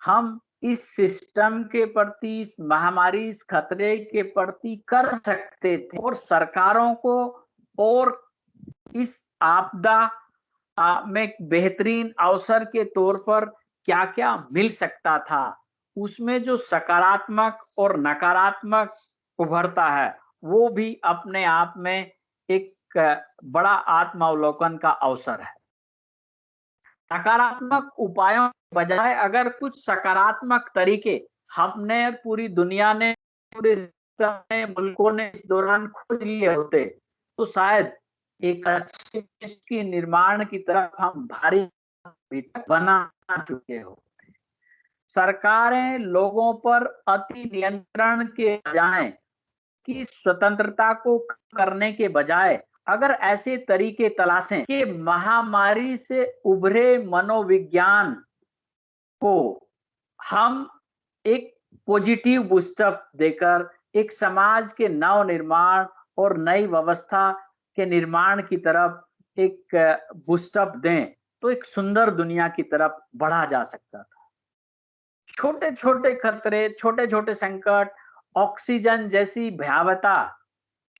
हम इस सिस्टम के प्रति, इस महामारी, इस खतरे के प्रति कर सकते थे और सरकारों को और इस आपदा में बेहतरीन अवसर के तौर पर क्या-क्या मिल सकता था, उसमें जो सकारात्मक और नकारात्मक उभरता है, वो भी अपने आप में एक बड़ा आत्मावलोकन का अवसर है। नकारात्मक उपायों के बजाय अगर कुछ सकारात्मक तरीके हमने, पूरी दुनिया ने, पूरे मुल्कों ने इस दौरान खोज लिए होते, तो शायद एक अच्छे देश के निर्माण की तरफ हम भारी बना चुके होते। सरकारें लोगों पर अति नियंत्रण के बजाय की स्वतंत्रता को करने के बजाय अगर ऐसे तरीके तलाशें कि महामारी से उभरे मनोविज्ञान को हम एक पॉजिटिव बूस्टअप देकर एक समाज के नव निर्माण और नई व्यवस्था के निर्माण की तरफ एक बूस्टअप दें, तो एक सुंदर दुनिया की तरफ बढ़ा जा सकता था। छोटे छोटे खतरे, छोटे छोटे संकट, ऑक्सीजन जैसी भयावता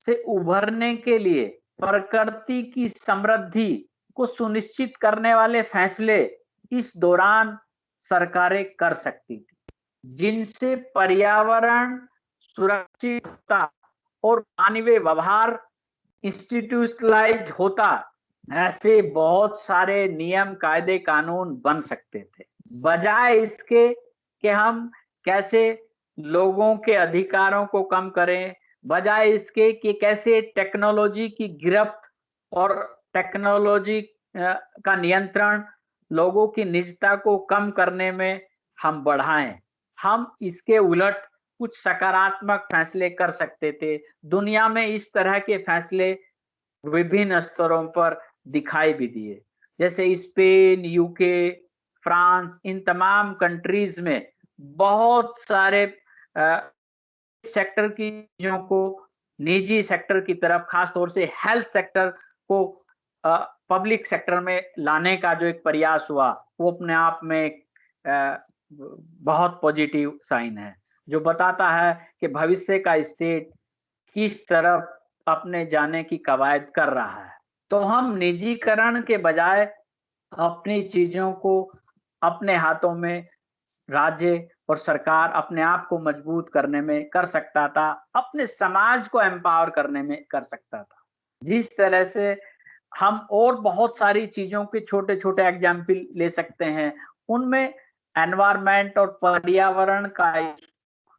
से उभरने के लिए प्रकृति की समृद्धि को सुनिश्चित करने वाले फैसले इस दौरान सरकारें कर सकती थी, जिनसे पर्यावरण सुरक्षितता और मानवीय व्यवहार इंस्टीट्यूशनलाइज होता। ऐसे बहुत सारे नियम, कायदे, कानून बन सकते थे, बजाय इसके कि हम कैसे लोगों के अधिकारों को कम करें, बजाय इसके कि कैसे टेक्नोलॉजी की गिरफ्त और टेक्नोलॉजी का नियंत्रण लोगों की निजता को कम करने में हम बढ़ाएं। हम इसके उलट कुछ सकारात्मक फैसले कर सकते थे। दुनिया में इस तरह के फैसले विभिन्न स्तरों पर दिखाई भी दिए, जैसे स्पेन, यूके, फ्रांस, इन तमाम कंट्रीज में बहुत सारे सेक्टर की चीजों को निजी सेक्टर की तरफ, खास तौर से हेल्थ सेक्टर को पब्लिक सेक्टर में लाने का जो एक प्रयास हुआ, वो अपने आप में एक बहुत पॉजिटिव साइन है, जो बताता है कि भविष्य का स्टेट किस तरफ अपने जाने की कवायद कर रहा है। तो हम निजीकरण के बजाय अपनी चीजों को अपने हाथों में राज्य और सरकार अपने आप को मजबूत करने में कर सकता था, अपने समाज को एम्पावर करने में कर सकता था। जिस तरह से हम और बहुत सारी चीजों के छोटे छोटे एग्जाम्पल ले सकते हैं, उनमें एनवायरमेंट और पर्यावरण का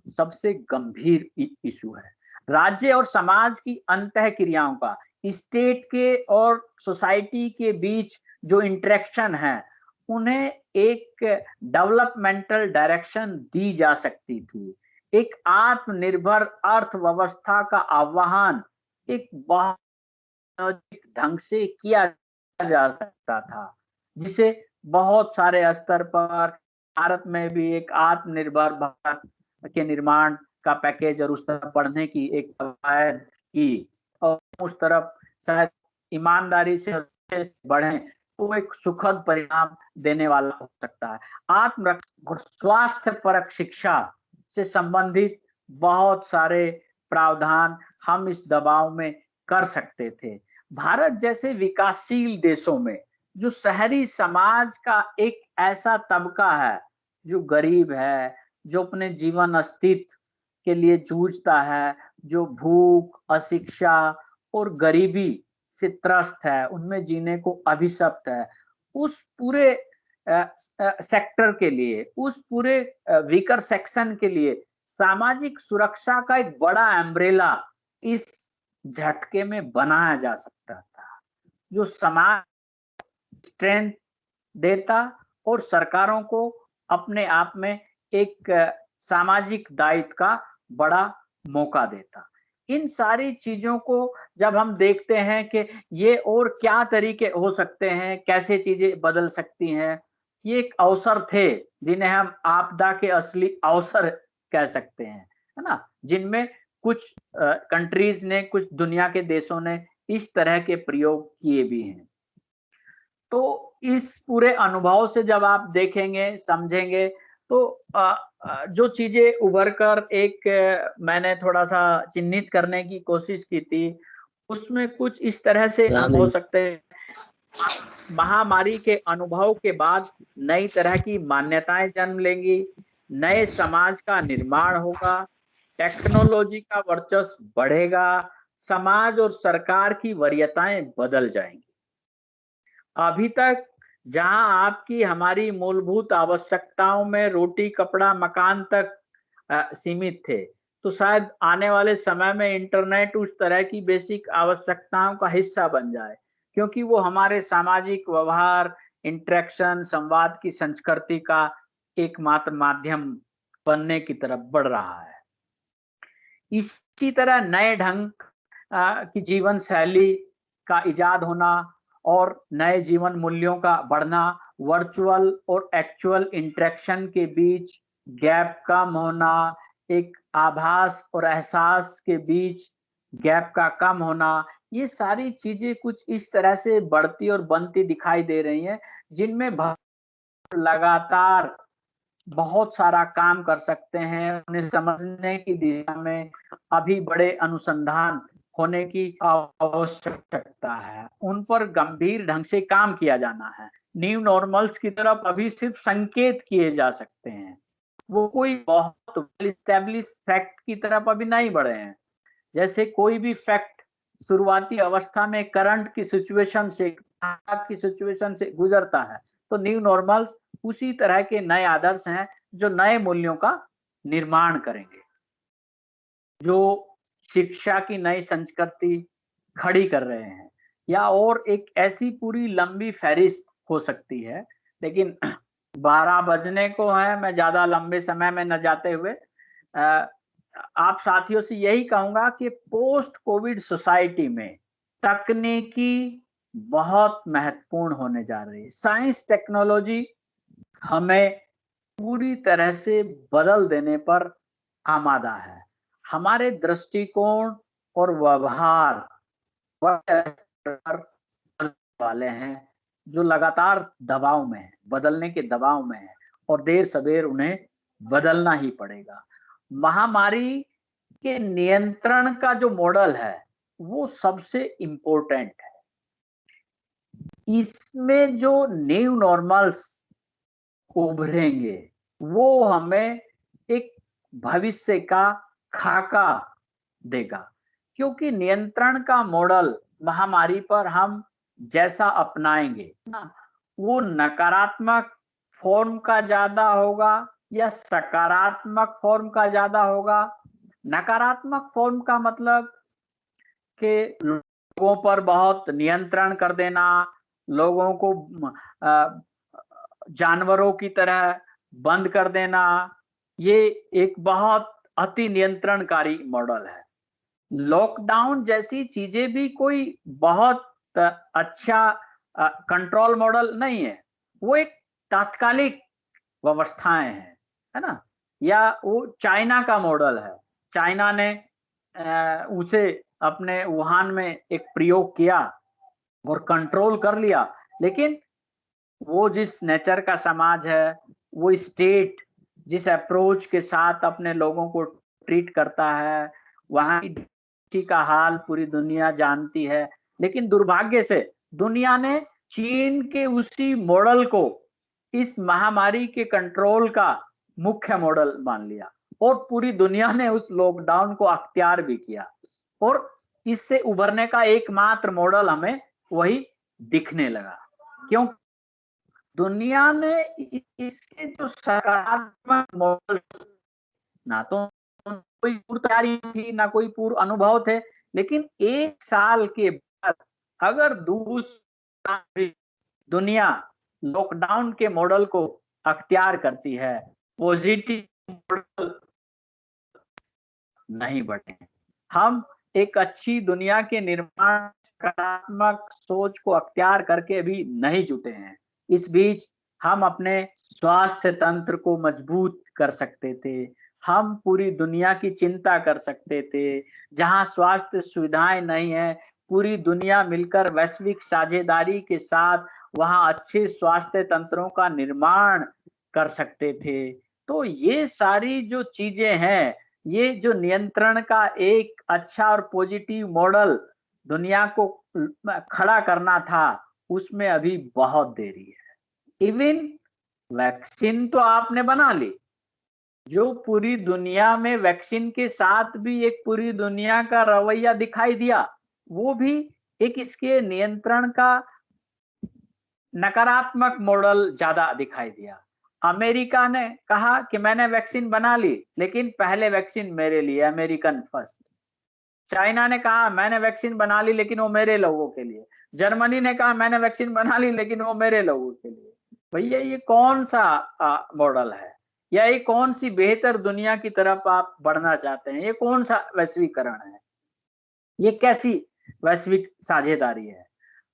सबसे गंभीर इशू है। राज्य और समाज की अंतः क्रियाओं का स्टेट के और सोसाइटी के बीच जो इंटरेक्शन है, उन्हें एक डेवलपमेंटल डायरेक्शन दी जा सकती थी। एक आत्मनिर्भर अर्थव्यवस्था का आह्वान एक बहुत ढंग से किया जा सकता था, जिसे बहुत सारे स्तर पर भारत में भी एक आत्मनिर्भर भारत के निर्माण का पैकेज और उस तरफ बढ़ने की एक कवायद की, और उस तरफ शायद ईमानदारी से बढ़े तो एक सुखद परिणाम देने वाला हो सकता है। आत्मरक्षा और स्वास्थ्य परक शिक्षा से संबंधित बहुत सारे प्रावधान हम इस दबाव में कर सकते थे। भारत जैसे विकासशील देशों में जो शहरी समाज का एक ऐसा तबका है जो गरीब है, जो अपने जीवन अस्तित्व के लिए जूझता है, जो भूख, अशिक्षा और गरीबी से त्रस्त है, उनमें जीने को अभिशप्त है, उस पूरे सेक्टर के लिए, उस पूरे वीकर सेक्शन के लिए सामाजिक सुरक्षा का एक बड़ा अम्ब्रेला इस झटके में बनाया जा सकता था, जो समाज स्ट्रेंथ देता और सरकारों को अपने आप में एक सामाजिक दायित्व का बड़ा मौका देता। इन सारी चीजों को जब हम देखते हैं कि ये और क्या तरीके हो सकते हैं, कैसे चीजें बदल सकती हैं, ये एक अवसर थे जिन्हें हम आपदा के असली अवसर कह सकते हैं, है ना, जिनमें कुछ कंट्रीज ने, कुछ दुनिया के देशों ने इस तरह के प्रयोग किए भी हैं। तो इस पूरे अनुभव से जब आप देखेंगे, समझेंगे, तो जो चीजें उभर कर एक मैंने थोड़ा सा चिन्हित करने की कोशिश की थी, उसमें कुछ इस तरह से हो सकते हैं। महामारी के अनुभव के बाद नई तरह की मान्यताएं जन्म लेंगी, नए समाज का निर्माण होगा, टेक्नोलॉजी का वर्चस्व बढ़ेगा, समाज और सरकार की वरीयताएं बदल जाएंगी। अभी तक जहां आपकी हमारी मूलभूत आवश्यकताओं में रोटी, कपड़ा, मकान तक सीमित थे, तो शायद आने वाले समय में इंटरनेट उस तरह की बेसिक आवश्यकताओं का हिस्सा बन जाए, क्योंकि वो हमारे सामाजिक व्यवहार, इंटरेक्शन, संवाद की संस्कृति का एकमात्र माध्यम बनने की तरफ बढ़ रहा है। इसी तरह नए ढंग की जीवन शैली का इजाद होना और नए जीवन मूल्यों का बढ़ना, वर्चुअल और एक्चुअल इंटरेक्शन के बीच गैप कम होना, एक आभास और एहसास के बीच गैप का कम होना, ये सारी चीजें कुछ इस तरह से बढ़ती और बनती दिखाई दे रही हैं, जिनमें लगातार बहुत सारा काम कर सकते हैं। उन्हें समझने की दिशा में अभी बड़े अनुसंधान होने की आवश्यकता है। उन पर गंभीर ढंग से काम किया जाना है। न्यू नॉर्मल्स की तरफ अभी सिर्फ संकेत किए जा सकते हैं। वो कोई बहुत वेल एस्टैब्लिश फैक्ट की तरफ अभी नहीं बढ़े हैं। जैसे कोई भी फैक्ट शुरुआती अवस्था में करंट की सिचुएशन से गुजरता है, तो न्यू नॉर्मल्स उसी तरह के नए आदर्श हैं जो नए मूल्यों का निर्माण करेंगे, जो शिक्षा की नई संस्कृति खड़ी कर रहे हैं, या और एक ऐसी पूरी लंबी फहरिस्त हो सकती है। लेकिन 12 बजने को है, मैं ज्यादा लंबे समय में न जाते हुए आप साथियों से यही कहूंगा कि पोस्ट कोविड सोसाइटी में तकनीकी बहुत महत्वपूर्ण होने जा रही है। साइंस टेक्नोलॉजी हमें पूरी तरह से बदल देने पर आमादा है। हमारे दृष्टिकोण और व्यवहार वाले हैं, जो लगातार दबाव में है, बदलने के दबाव में है, और देर सवेर उन्हें बदलना ही पड़ेगा। महामारी के नियंत्रण का जो मॉडल है, वो सबसे इंपॉर्टेंट है। इसमें जो न्यू नॉर्मल्स उभरेंगे, वो हमें एक भविष्य का खाका देगा, क्योंकि नियंत्रण का मॉडल महामारी पर हम जैसा अपनाएंगे ना, वो नकारात्मक फॉर्म का ज्यादा होगा या सकारात्मक फॉर्म का ज्यादा होगा। नकारात्मक फॉर्म का मतलब कि लोगों पर बहुत नियंत्रण कर देना, लोगों को जानवरों की तरह बंद कर देना, ये एक बहुत अति नियंत्रणकारी मॉडल है। लॉकडाउन जैसी चीजें भी कोई बहुत अच्छा कंट्रोल मॉडल नहीं है, वो एक तात्कालिक व्यवस्थाएं हैं, है ना। या वो चाइना का मॉडल है, चाइना ने उसे अपने वुहान में एक प्रयोग किया और कंट्रोल कर लिया। लेकिन वो जिस नेचर का समाज है, वो स्टेट जिस अप्रोच के साथ अपने लोगों को ट्रीट करता है, वहां की का हाल पूरी दुनिया जानती है। लेकिन दुर्भाग्य से दुनिया ने चीन के उसी मॉडल को इस महामारी के कंट्रोल का मुख्य मॉडल मान लिया, और पूरी दुनिया ने उस लॉकडाउन को अख्तियार भी किया, और इससे उभरने का एकमात्र मॉडल हमें वही दिखने लगा। क्यों? दुनिया ने इसके जो सकारात्मक मॉडल, ना तो कोई पूर्व तैयारी थी, ना कोई पूर्व अनुभव थे, लेकिन 1 साल के बाद अगर दूसरी दुनिया लॉकडाउन के मॉडल को अख्तियार करती है, पॉजिटिव मॉडल नहीं बढ़े। हम एक अच्छी दुनिया के निर्माण, सकारात्मक सोच को अख्तियार करके भी नहीं जुटे हैं। इस बीच हम अपने स्वास्थ्य तंत्र को मजबूत कर सकते थे, हम पूरी दुनिया की चिंता कर सकते थे। जहां स्वास्थ्य सुविधाएं नहीं है, पूरी दुनिया मिलकर वैश्विक साझेदारी के साथ वहां अच्छे स्वास्थ्य तंत्रों का निर्माण कर सकते थे। तो ये सारी जो चीजें हैं, ये जो नियंत्रण का एक अच्छा और पॉजिटिव मॉडल दुनिया को खड़ा करना था, उसमें अभी बहुत देरी है। इवन वैक्सीन तो आपने बना ली, जो पूरी दुनिया में वैक्सीन के साथ भी एक पूरी दुनिया का रवैया दिखाई दिया, वो भी एक इसके नियंत्रण का नकारात्मक मॉडल ज्यादा दिखाई दिया। अमेरिका ने कहा कि मैंने वैक्सीन बना ली, लेकिन पहले वैक्सीन मेरे लिए, अमेरिकन फर्स्ट। चाइना ने कहा मैंने वैक्सीन बना ली, लेकिन वो मेरे लोगों के लिए। जर्मनी ने कहा मैंने वैक्सीन बना ली, लेकिन वो मेरे लोगों के लिए। भैया ये कौन सा मॉडल है, या ये कौन सी बेहतर दुनिया की तरफ आप बढ़ना चाहते हैं? ये कौन सा वैश्वीकरण है? ये कैसी वैश्विक साझेदारी है?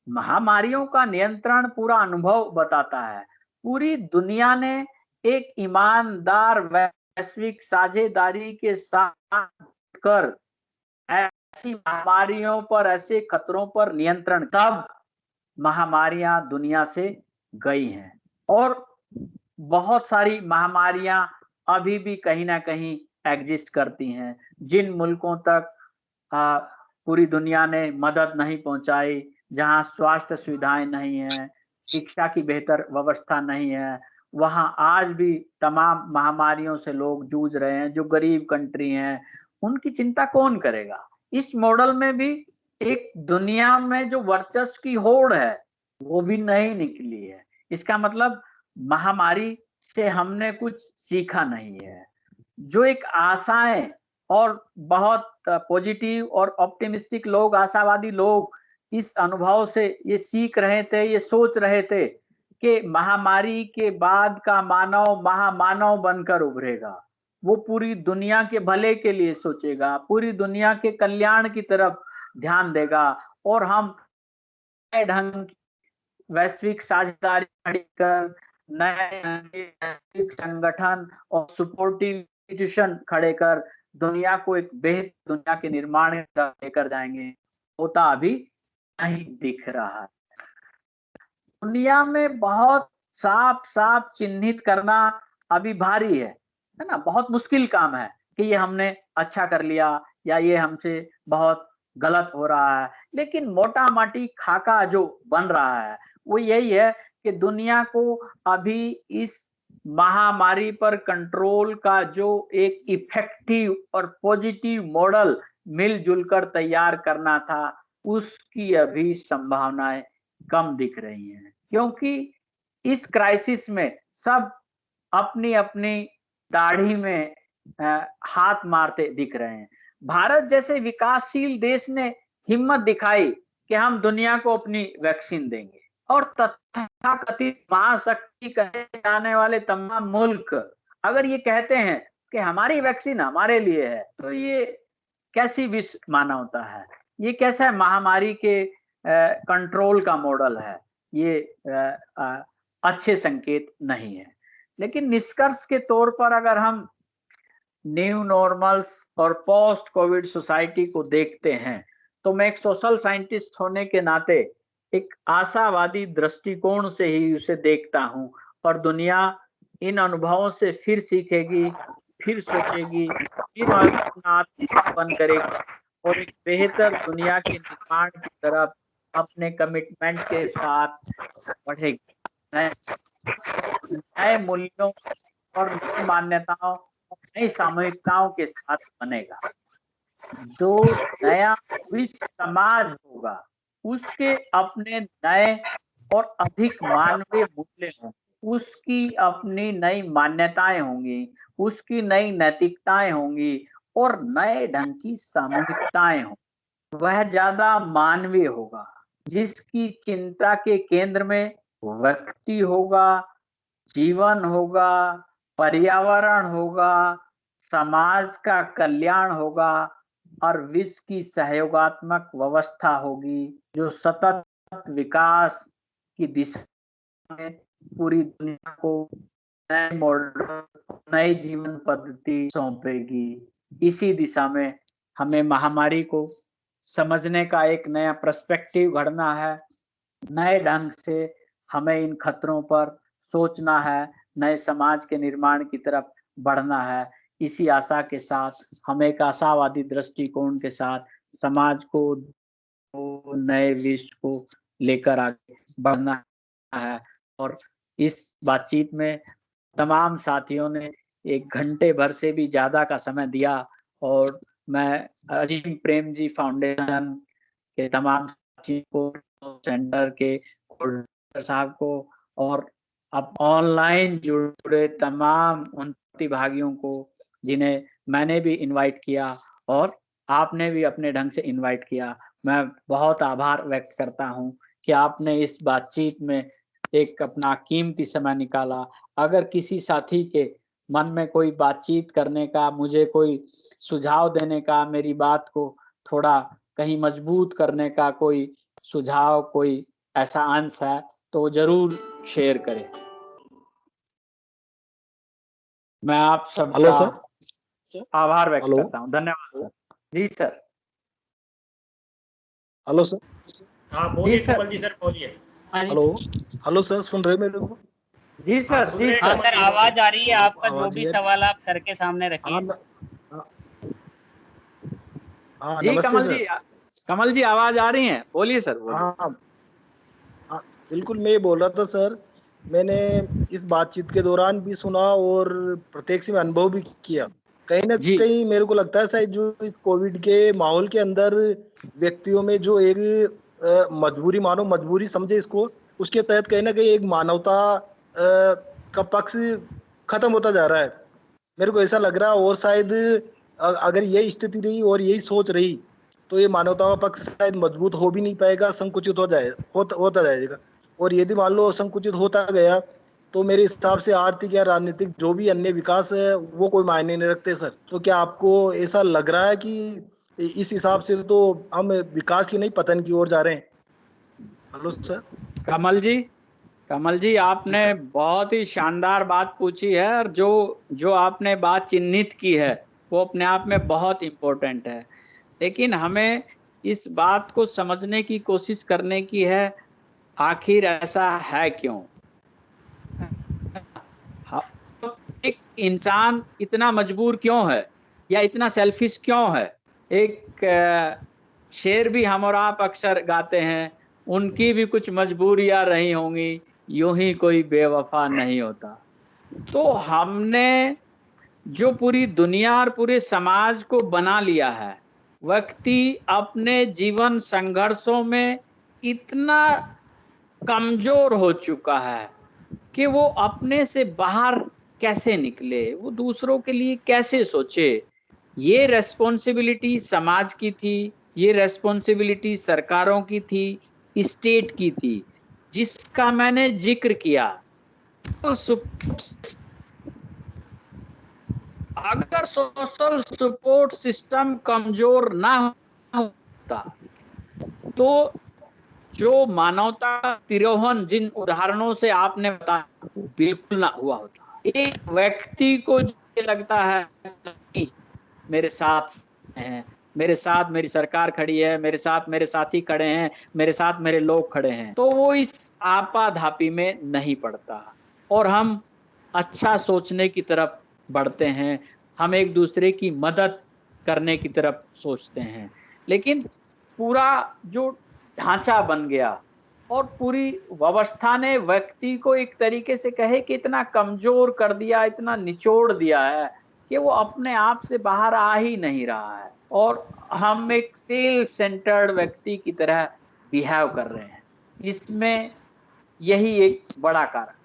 महामारियों का नियंत्रण पूरा अनुभव बताता है। पूरी दुनिया ने एक ईमानदार वैश्विक साझेदारी के साथ कर ऐसी महामारियों पर, ऐसे खतरों पर नियंत्रण, तब महामारियां दुनिया से गई हैं। और बहुत सारी महामारियां अभी भी कहीं ना कहीं एग्जिस्ट करती हैं। जिन मुल्कों तक पूरी दुनिया ने मदद नहीं पहुंचाई, जहां स्वास्थ्य सुविधाएं नहीं है, शिक्षा की बेहतर व्यवस्था नहीं है, वहां आज भी तमाम महामारियों से लोग जूझ रहे हैं। जो गरीब कंट्री हैं, उनकी चिंता कौन करेगा? इस मॉडल में भी एक दुनिया में जो वर्चस्व की होड़ है, वो भी नहीं निकली है। इसका मतलब महामारी से हमने कुछ सीखा नहीं है। जो एक आशाएं और बहुत पॉजिटिव और ऑप्टिमिस्टिक लोग, आशावादी लोग इस अनुभव से ये सीख रहे थे, ये सोच रहे थे कि महामारी के बाद का मानव महामानव बनकर उभरेगा। वो पूरी दुनिया के भले के लिए सोचेगा, पूरी दुनिया के कल्याण की तरफ ध्यान देगा, और हम नए ढंग की वैश्विक साझेदारी खड़ी कर, नए वैश्विक संगठन और सपोर्टिव इंस्टीट्यूशन खड़े कर दुनिया को एक बेहतर दुनिया के निर्माण की तरफ लेकर जाएंगे। होता अभी नहीं दिख रहा है। दुनिया में बहुत साफ साफ चिन्हित करना अभी भारी है ना? बहुत मुश्किल काम है कि ये हमने अच्छा कर लिया या ये हमसे बहुत गलत हो रहा है। लेकिन मोटा माटी खाका जो बन रहा है वो यही है कि दुनिया को अभी इस महामारी पर कंट्रोल का जो एक इफेक्टिव और पॉजिटिव मॉडल मिलजुल कर तैयार करना था, उसकी अभी संभावनाएं कम दिख रही हैं। क्योंकि इस क्राइसिस में सब अपनी अपनी दाढ़ी में हाथ मारते दिख रहे हैं। भारत जैसे विकासशील देश ने हिम्मत दिखाई कि हम दुनिया को अपनी वैक्सीन देंगे, और तथाकथित महाशक्ति कहे जाने वाले तमाम मुल्क अगर ये कहते हैं कि हमारी वैक्सीन हमारे लिए है, तो ये कैसी विश्व मानवता है? ये कैसा महामारी के कंट्रोल का मॉडल है? ये अच्छे संकेत नहीं है। लेकिन निष्कर्ष के तौर पर अगर हम न्यू नॉर्मल्स और पोस्ट कोविड सोसाइटी को देखते हैं, तो मैं एक सोशल साइंटिस्ट होने के नाते एक आशावादी दृष्टिकोण से ही उसे देखता हूं। और दुनिया इन अनुभवों से फिर सीखेगी, फिर सोचेगी, फिर अपना आत्मपन करेगी और एक बेहतर दुनिया के निर्माण की तरफ अपने कमिटमेंट के साथ बढ़ेगी। नए मूल्यों और नई मान्यताओं और नई सामूहिकताओं के साथ बनेगा। जो नया विश्व समाज होगा उसके अपने नए और अधिक मानवीय मूल्य होंगे, उसकी अपनी नई मान्यताएं होंगी, उसकी नई नैतिकताएं होंगी और नए ढंग की सामूहिकताएं होंगी। वह ज्यादा मानवीय होगा, जिसकी चिंता के केंद्र में व्यक्ति होगा, जीवन होगा, पर्यावरण होगा, समाज का कल्याण होगा और विश्व की सहयोगात्मक व्यवस्था होगी, जो सतत विकास की दिशा में पूरी दुनिया को नए मॉडल, नई जीवन पद्धति सौंपेगी। इसी दिशा में हमें महामारी को समझने का एक नया पर्सपेक्टिव गढ़ना है। नए ढंग से हमें इन खतरों पर सोचना है, नए समाज के निर्माण की तरफ बढ़ना है। इसी आशा के साथ हमें एक आशावादी दृष्टिकोण के साथ समाज को नए विश्व को लेकर आगे बढ़ना है। और इस बातचीत में तमाम साथियों ने 1 घंटे भर से भी ज्यादा का समय दिया, और मैं अजीम प्रेम जी फाउंडेशन के तमाम साथियों को, सेंटर के कोऑर्डिनेटर साहब को और अब ऑनलाइन जुड़े तमाम उन प्रतिभागियों को जिन्हें मैंने भी इनवाइट किया और आपने भी अपने ढंग से इनवाइट किया, मैं बहुत आभार व्यक्त करता हूं कि आपने इस बातचीत में एक अपना कीमती समय निकाला। अगर किसी साथी के मन में कोई बातचीत करने का, मुझे कोई सुझाव देने का, मेरी बात को थोड़ा कहीं मजबूत करने का कोई सुझाव, कोई ऐसा अंश है तो जरूर शेयर करें। मैं आप हेलो सबका सर। आभार व्यक्त हेलो। करता हूँ। धन्यवाद sir. Ji sir. Hello sir. हाँ जी बोलिए सर। कमल जी, सर बोलिए। हेलो। हेलो सर, सुन रहे मेरे को? जी हाँ सर। सुन जी रहे हैं हाँ सर। कमल सर, जी, आवाज बोलिए। आ रही है आपका। जो आवाज भी ये सवाल आप सर के सामने हाँ रखिए। हाँ, जी नमस्ते कमल सर। जी, कमल जी आवाज आ रही है? बोलिए सर, बोलिए। हाँ हाँ, बिल्कुल मैं ये बोल रहा था सर, मैंने इस बातचीत के दौरान भी सुना और प्रत्यक्ष में अनुभव भी किया। कहीं ना जी कहीं मेरे को लगता है शायद जो इस कोविड के माहौल के अंदर व्यक्तियों में जो एक मजबूरी, मानो मजबूरी समझे इसको, उसके तहत कहीं ना कहीं एक मानवता का पक्ष खत्म होता जा रहा है। मेरे को ऐसा लग रहा है, और शायद अगर यही स्थिति रही और यही सोच रही तो ये मानवता का पक्ष शायद मजबूत हो भी नहीं पाएगा, संकुचित होता जाएगा। और यदि मान लो संकुचित होता गया तो मेरे हिसाब से आर्थिक या राजनीतिक जो भी अन्य विकास है वो कोई मायने नहीं रखते सर। तो क्या आपको ऐसा लग रहा है कि इस हिसाब से तो हम विकास की नहीं पतन की ओर जा रहे हैं? Hello sir. कमल जी, कमल जी जी आपने सर। बहुत ही शानदार बात पूछी है, और जो जो आपने बात चिन्हित की है वो अपने आप में बहुत इम्पोर्टेंट है। लेकिन हमें इस बात को समझने की कोशिश करने की है, आखिर ऐसा है क्यों? एक इंसान इतना मजबूर क्यों है, या इतना सेल्फिश क्यों है? एक शेर भी हम और आप अक्सर गाते हैं, उनकी भी कुछ मजबूरियां रही होंगी, यूं ही कोई बेवफा नहीं होता। तो हमने जो पूरी दुनिया और पूरे समाज को बना लिया है, व्यक्ति अपने जीवन संघर्षों में इतना कमजोर हो चुका है कि वो अपने से बाहर कैसे निकले, वो दूसरों के लिए कैसे सोचे। ये रेस्पॉन्सिबिलिटी समाज की थी, ये रेस्पॉन्सिबिलिटी सरकारों की थी, स्टेट की थी, जिसका मैंने जिक्र किया। तो अगर सोशल सपोर्ट सिस्टम कमजोर ना होता तो जो मानवता का तिरोहन जिन उदाहरणों से आपने बताया बिल्कुल ना हुआ होता। एक व्यक्ति को जो लगता है कि मेरे साथ हैं, मेरे साथ मेरी सरकार खड़ी है, मेरे साथ मेरे साथी खड़े हैं, मेरे साथ मेरे लोग खड़े हैं, तो वो इस आपाधापी में नहीं पड़ता और हम अच्छा सोचने की तरफ बढ़ते हैं, हम एक दूसरे की मदद करने की तरफ सोचते हैं। लेकिन पूरा जो ढांचा बन गया और पूरी व्यवस्था ने व्यक्ति को एक तरीके से कहे कि इतना कमजोर कर दिया, इतना निचोड़ दिया है कि वो अपने आप से बाहर आ ही नहीं रहा है, और हम एक सेल्फ सेंटर्ड व्यक्ति की तरह बिहेव कर रहे हैं। इसमें यही एक बड़ा कारण।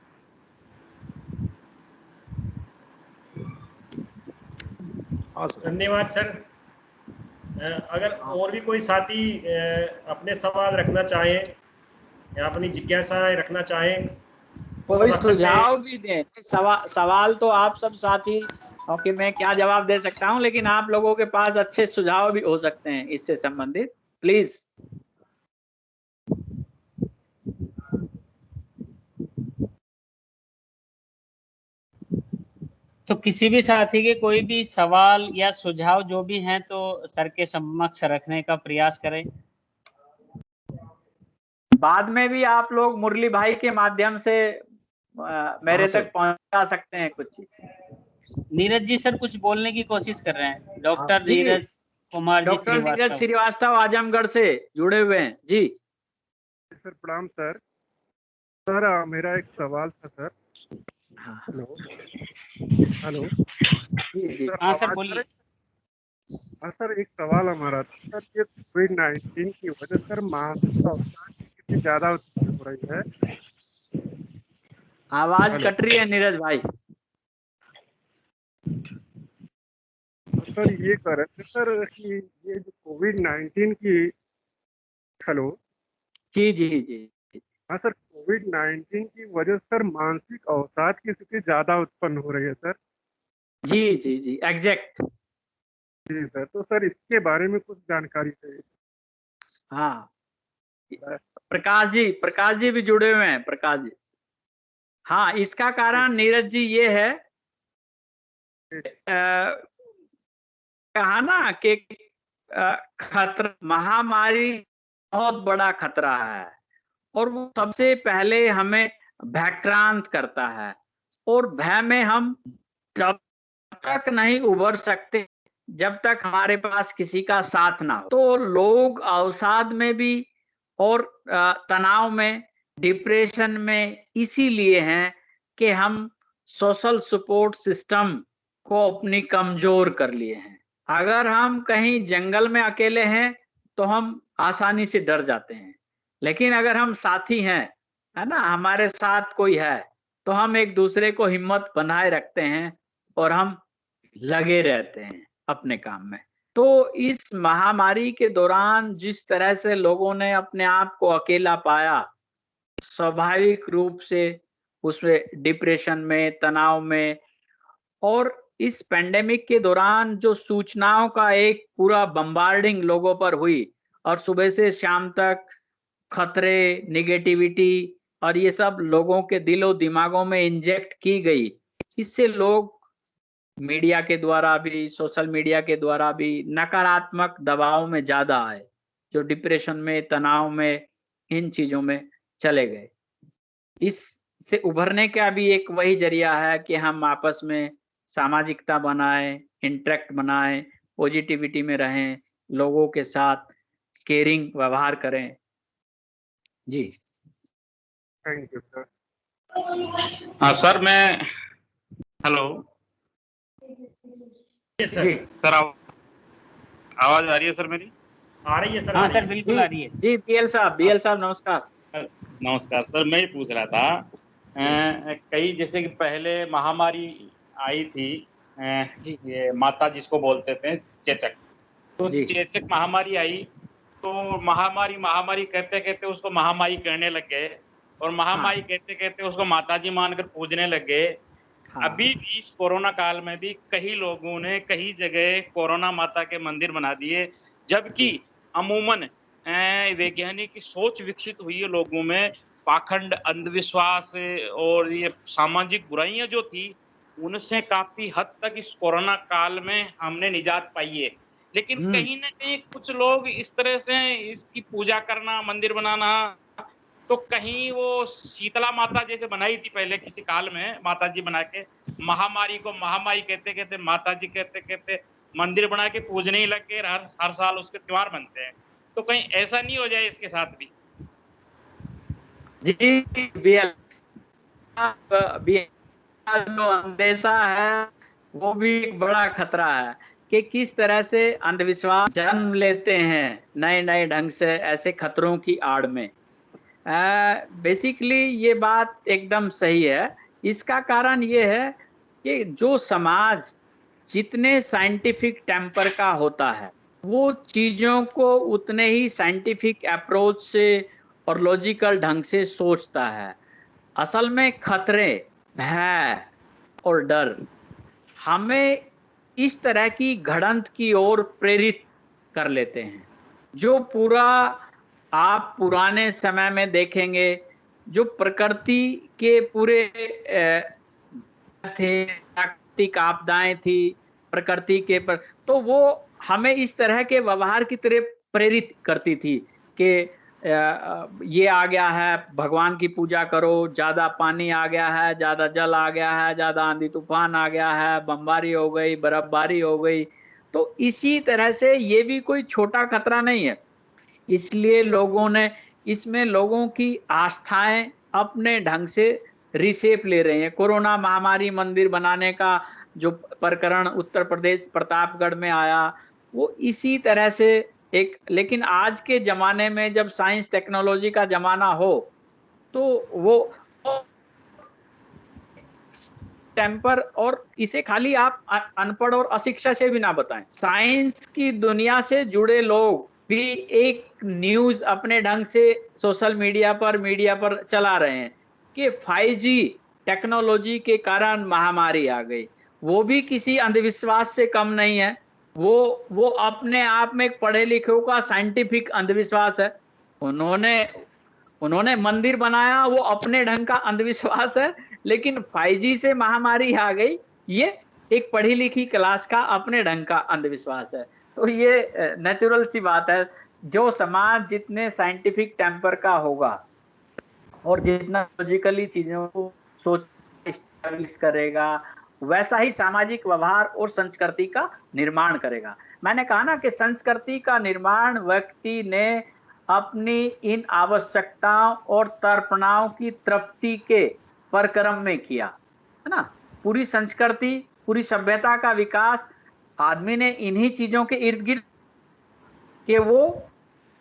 हाँ सर। धन्यवाद सर। अगर और भी कोई साथी अपने सवाल रखना चाहे या अपनी जिज्ञासाएं रखना चाहें तो कोई रख सकते हैं। सुझाव भी दें। सवाल तो आप सब साथी, क्योंकि मैं क्या जवाब दे सकता हूं, लेकिन आप लोगों के पास अच्छे सुझाव भी हो सकते हैं इससे संबंधित। प्लीज। तो किसी भी साथी के कोई भी सवाल या सुझाव जो भी हैं तो सर के समक्ष रखने का प्रयास करें। बाद में भी आप लोग मुरली भाई के माध्यम से मेरे हाँ तक सर। पहुंचा सकते हैं कुछ चीज। नीरज जी सर कुछ बोलने की कोशिश कर रहे हैं। हाँ डॉक्टर जी, नीरज कुमार जी डॉक्टर नीरज श्रीवास्तव। श्रीवास्तव आजमगढ़ से जुड़े हुए हैं जी। सर प्रणाम सर। सर मेरा एक सवाल था सर। हाँ हेलो हेलो जी जी। सर, हाँ सर आवाज आ बोलिए। रही है? हाँ सर, एक सवाल हमारा था सर, ये कोविड-19 की वजह सर मानसिक अवसाद कितनी ज्यादा हो रही है। आवाज हेलो कट रही है नीरज भाई। सर, ये कह रहे थे सर कि ये जो कोविड-19 की। हेलो जी जी जी। हाँ सर, कोविड-19 की वजह से सर मानसिक अवसाद की स्थिति ज़्यादा उत्पन्न हो रही है सर। जी, जी, जी, एग्ज़ैक्ट। जी सर, तो सर इसके बारे में कुछ जानकारी चाहिए। हाँ, प्रकाश जी भी जुड़े हुए हैं, प्रकाश जी। हाँ, इसका कारण नीरज जी ये है कहा ना कि खतरा महामारी बहुत बड़ा खतरा है और वो सबसे पहले हमें भयक्रांत करता है और भय में हम तब तक नहीं उभर सकते जब तक हमारे पास किसी का साथ ना हो। तो लोग अवसाद में भी और तनाव में, डिप्रेशन में इसीलिए हैं कि हम सोशल सपोर्ट सिस्टम को अपनी कमजोर कर लिए हैं। अगर हम कहीं जंगल में अकेले हैं तो हम आसानी से डर जाते हैं, लेकिन अगर हम साथी हैं, है ना, हमारे साथ कोई है, तो हम एक दूसरे को हिम्मत बनाए रखते हैं और हम लगे रहते हैं अपने काम में। तो इस महामारी के दौरान जिस तरह से लोगों ने अपने आप को अकेला पाया, स्वाभाविक रूप से उसमें डिप्रेशन में, तनाव में और इस पैंडेमिक के दौरान जो सूचनाओं का एक पूरा बम्बार्डिंग लोगों पर हुई और सुबह से शाम तक खतरे, नेगेटिविटी और ये सब लोगों के दिलो-दिमागों में इंजेक्ट की गई। इससे लोग मीडिया के द्वारा भी, सोशल मीडिया के द्वारा भी नकारात्मक दबाव में ज़्यादा आए, जो डिप्रेशन में, तनाव में, इन चीज़ों में चले गए। इससे उभरने का भी एक वही ज़रिया है कि हम आपस में सामाजिकता बनाएँ, इंटरैक्ट बनाएँ, पॉजिटिविटी में रहें, लोगों के साथ केयरिंग व्यवहार करें। जी। Thank you sir. हाँ सर, मैं हेलो सर जी। सर, आवाज आ रही है सर मेरी? आ रही है सर, हाँ आ रही सर, है। बिल्कुल आ रही है। जी, बीएल साहब नमस्कार। नमस्कार सर, मैं ये पूछ रहा था कई जैसे कि पहले महामारी आई थी, जी। ये माता जिसको बोलते थे चेचक, तो जी। चेचक महामारी आई तो महामारी कहते कहते उसको महामारी कहने लग गए और महामारी हाँ। कहते कहते उसको माताजी मानकर पूजने लग गए। हाँ। अभी भी इस कोरोना काल में भी कई लोगों ने कई जगह कोरोना माता के मंदिर बना दिए, जबकि जी। अमूमन वैज्ञानिक की सोच विकसित हुई है लोगों में, पाखंड, अंधविश्वास और ये सामाजिक बुराइयां जो थी, उनसे काफी हद तक इस कोरोना काल में हमने निजात पाई है। लेकिन हुँ। कहीं न कहीं कुछ लोग इस तरह से इसकी पूजा करना, मंदिर बनाना, तो कहीं वो शीतला माता जैसे बनाई थी पहले किसी काल में माता जी बना के, महामारी को महामारी कहते-कहते माता जी कहते-कहते मंदिर बना के पूजने ही लग गए, हर हर साल उसके त्योहार बनते हैं। तो कहीं ऐसा नहीं हो जाए इसके साथ भी? जी, बीएल बीएल जो अंदेशा है, वो भी एक बड़ा खतरा है कि किस तरह से अंधविश्वास जन्म लेते हैं नए-नए ढंग से ऐसे खतरों की आड़ में। बेसिकली ये बात एकदम सही है। इसका कारण ये है कि जो समाज जितने साइंटिफिक टेम्पर का होता है, वो चीज़ों को उतने ही साइंटिफिक अप्रोच से और लॉजिकल ढंग से सोचता है। असल में खतरे, भय और डर हमें इस तरह की घड़ंत की ओर प्रेरित कर लेते हैं। जो पूरा आप पुराने समय में देखेंगे, जो प्रकृति के पूरे थे, प्राकृतिक आपदाएँ थी, प्रकृति के पर तो वो हमें इस तरह के व्यवहार की तरह प्रेरित करती थी कि ये आ गया है, भगवान की पूजा करो, ज़्यादा पानी आ गया है, ज़्यादा जल आ गया है, ज़्यादा आंधी-तूफ़ान आ गया है, बमबारी हो गई, बर्फ़बारी हो गई। तो इसी तरह से ये भी कोई छोटा खतरा नहीं है। इसलिए लोगों ने इसमें लोगों की आस्थाएँ अपने ढंग से रिशेप ले रही हैं। कोरोना महामारी मंदिर बनाने का जो प्रकरण उत्तर प्रदेश प्रतापगढ़ में आया, वो इसी तरह से एक लेकिन आज के ज़माने में जब साइंस टेक्नोलॉजी का ज़माना हो, तो वो टेम्पर और इसे खाली आप अनपढ़ और अशिक्षा से भी ना बताएँ। साइंस की दुनिया से जुड़े लोग भी एक न्यूज अपने ढंग से सोशल मीडिया पर चला रहे हैं कि 5G टेक्नोलॉजी के कारण महामारी आ गई। वो भी किसी अंधविश्वास से कम नहीं है। वो अपने आप में एक पढ़े लिखे का साइंटिफिक अंधविश्वास है। उन्होंने मंदिर बनाया, वो अपने ढंग का अंधविश्वास है। लेकिन 5G से महामारी आ गई, ये एक पढ़ी लिखी क्लास का अपने ढंग का अंधविश्वास है। तो ये नेचुरल सी बात है। जो समाज जितने साइंटिफिक टेम्पर का होगा और जितना लॉजिकली चीजों को सोच एस्टैब्लिश करेगा, वैसा ही सामाजिक व्यवहार और संस्कृति का निर्माण करेगा। मैंने कहा ना कि संस्कृति का निर्माण व्यक्ति ने अपनी इन आवश्यकताओं और तर्पणाओं की तृप्ति के परक्रम में किया, है ना। पूरी संस्कृति, पूरी सभ्यता का विकास आदमी ने इन्हीं चीजों के इर्द गिर्द कि वो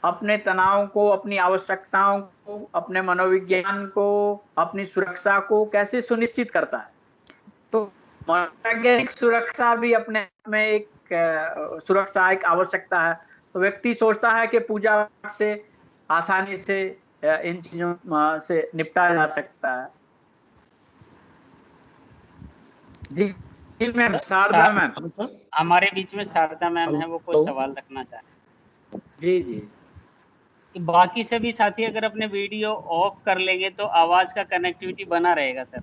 अपने तनाव को, अपनी आवश्यकताओं को, अपने मनोविज्ञान को, अपनी सुरक्षा को कैसे सुनिश्चित करता है। तो मनोवैज्ञानिक सुरक्षा भी अपने आप में एक सुरक्षा, एक आवश्यकता है। तो व्यक्ति सोचता है कि पूजा से आसानी से इन चीजों से निपटा जा सकता है। जी मैम, शारदा मैम हमारे बीच में शारदा मैम है, वो कोई सवाल रखना चाहे। जी। बाकी सभी साथी अगर अपने वीडियो ऑफ कर लेंगे तो आवाज का कनेक्टिविटी बना रहेगा सर।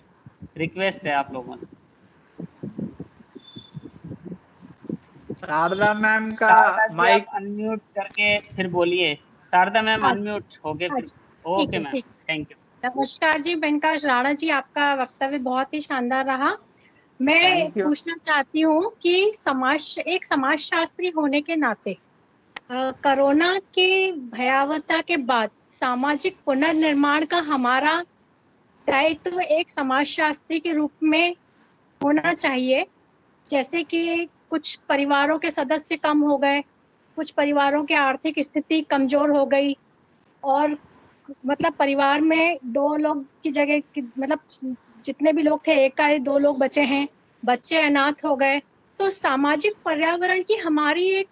रिक्वेस्ट है आप लोगों से। शारदा मैम का माइक अनम्यूट करके फिर बोलिए। शारदा मैम अनम्यूट हो गए फिर। Okay ma'am, thank you. नमस्कार जी वेंकटेश राणा जी, आपका वक्तव्य बहुत ही शानदार रहा। मैं पूछना चाहती हूँ कि एक समाजशास्त्री होने के नाते कोरोना के भयावहता के बाद सामाजिक पुनर्निर्माण का हमारा दायित्व एक समाजशास्त्री के रूप में होना चाहिए। जैसे कि कुछ परिवारों के सदस्य कम हो गए, कुछ परिवारों की आर्थिक स्थिति कमजोर हो गई, और मतलब परिवार में 2 लोग की जगह मतलब जितने भी लोग थे, एक का 2 लोग बचे हैं, बच्चे अनाथ हो गए। तो सामाजिक पर्यावरण की हमारी एक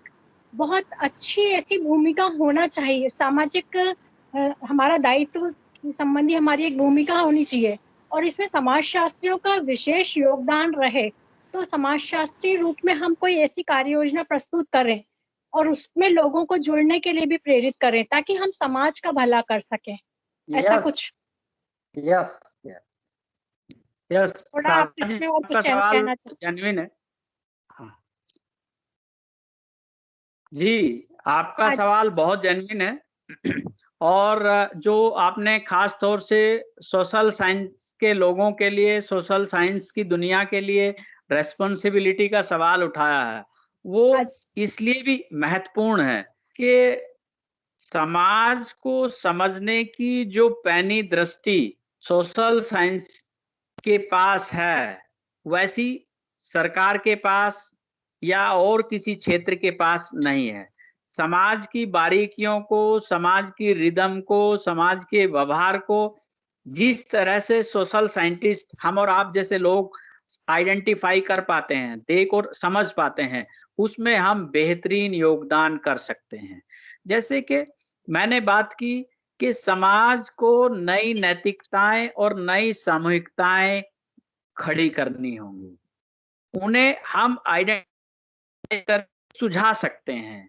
बहुत अच्छी ऐसी भूमिका होना चाहिए। सामाजिक हमारा दायित्व संबंधी हमारी एक भूमिका होनी चाहिए, और इसमें समाजशास्त्रियों का विशेष योगदान रहे। तो समाजशास्त्री रूप में हम कोई ऐसी कार्य योजना प्रस्तुत करें और उसमें लोगों को जुड़ने के लिए भी प्रेरित करें, ताकि हम समाज का भला कर सकें। ऐसा कुछ। यस थोड़ा आप इसमें और कुछ कहना चाहते? जेन्युइन है। हाँ जी, आपका सवाल बहुत जेन्युइन है। और जो आपने खास तौर से सोशल साइंस के लोगों के लिए, सोशल साइंस की दुनिया के लिए रेस्पॉन्सिबिलिटी का सवाल उठाया है, वो इसलिए भी महत्वपूर्ण है कि समाज को समझने की जो पैनी दृष्टि सोशल साइंस के पास है, वैसी सरकार के पास या और किसी क्षेत्र के पास नहीं है। समाज की बारीकियों को, समाज की रिदम को, समाज के व्यवहार को जिस तरह से सोशल साइंटिस्ट, हम और आप जैसे लोग आइडेंटिफाई कर पाते हैं, देख और समझ पाते हैं, उसमें हम बेहतरीन योगदान कर सकते हैं। जैसे कि मैंने बात की कि समाज को नई नैतिकताएं और नई सामूहिकताएं खड़ी करनी होंगी। उन्हें हम आइडेंटिफाई कर सुझा सकते हैं,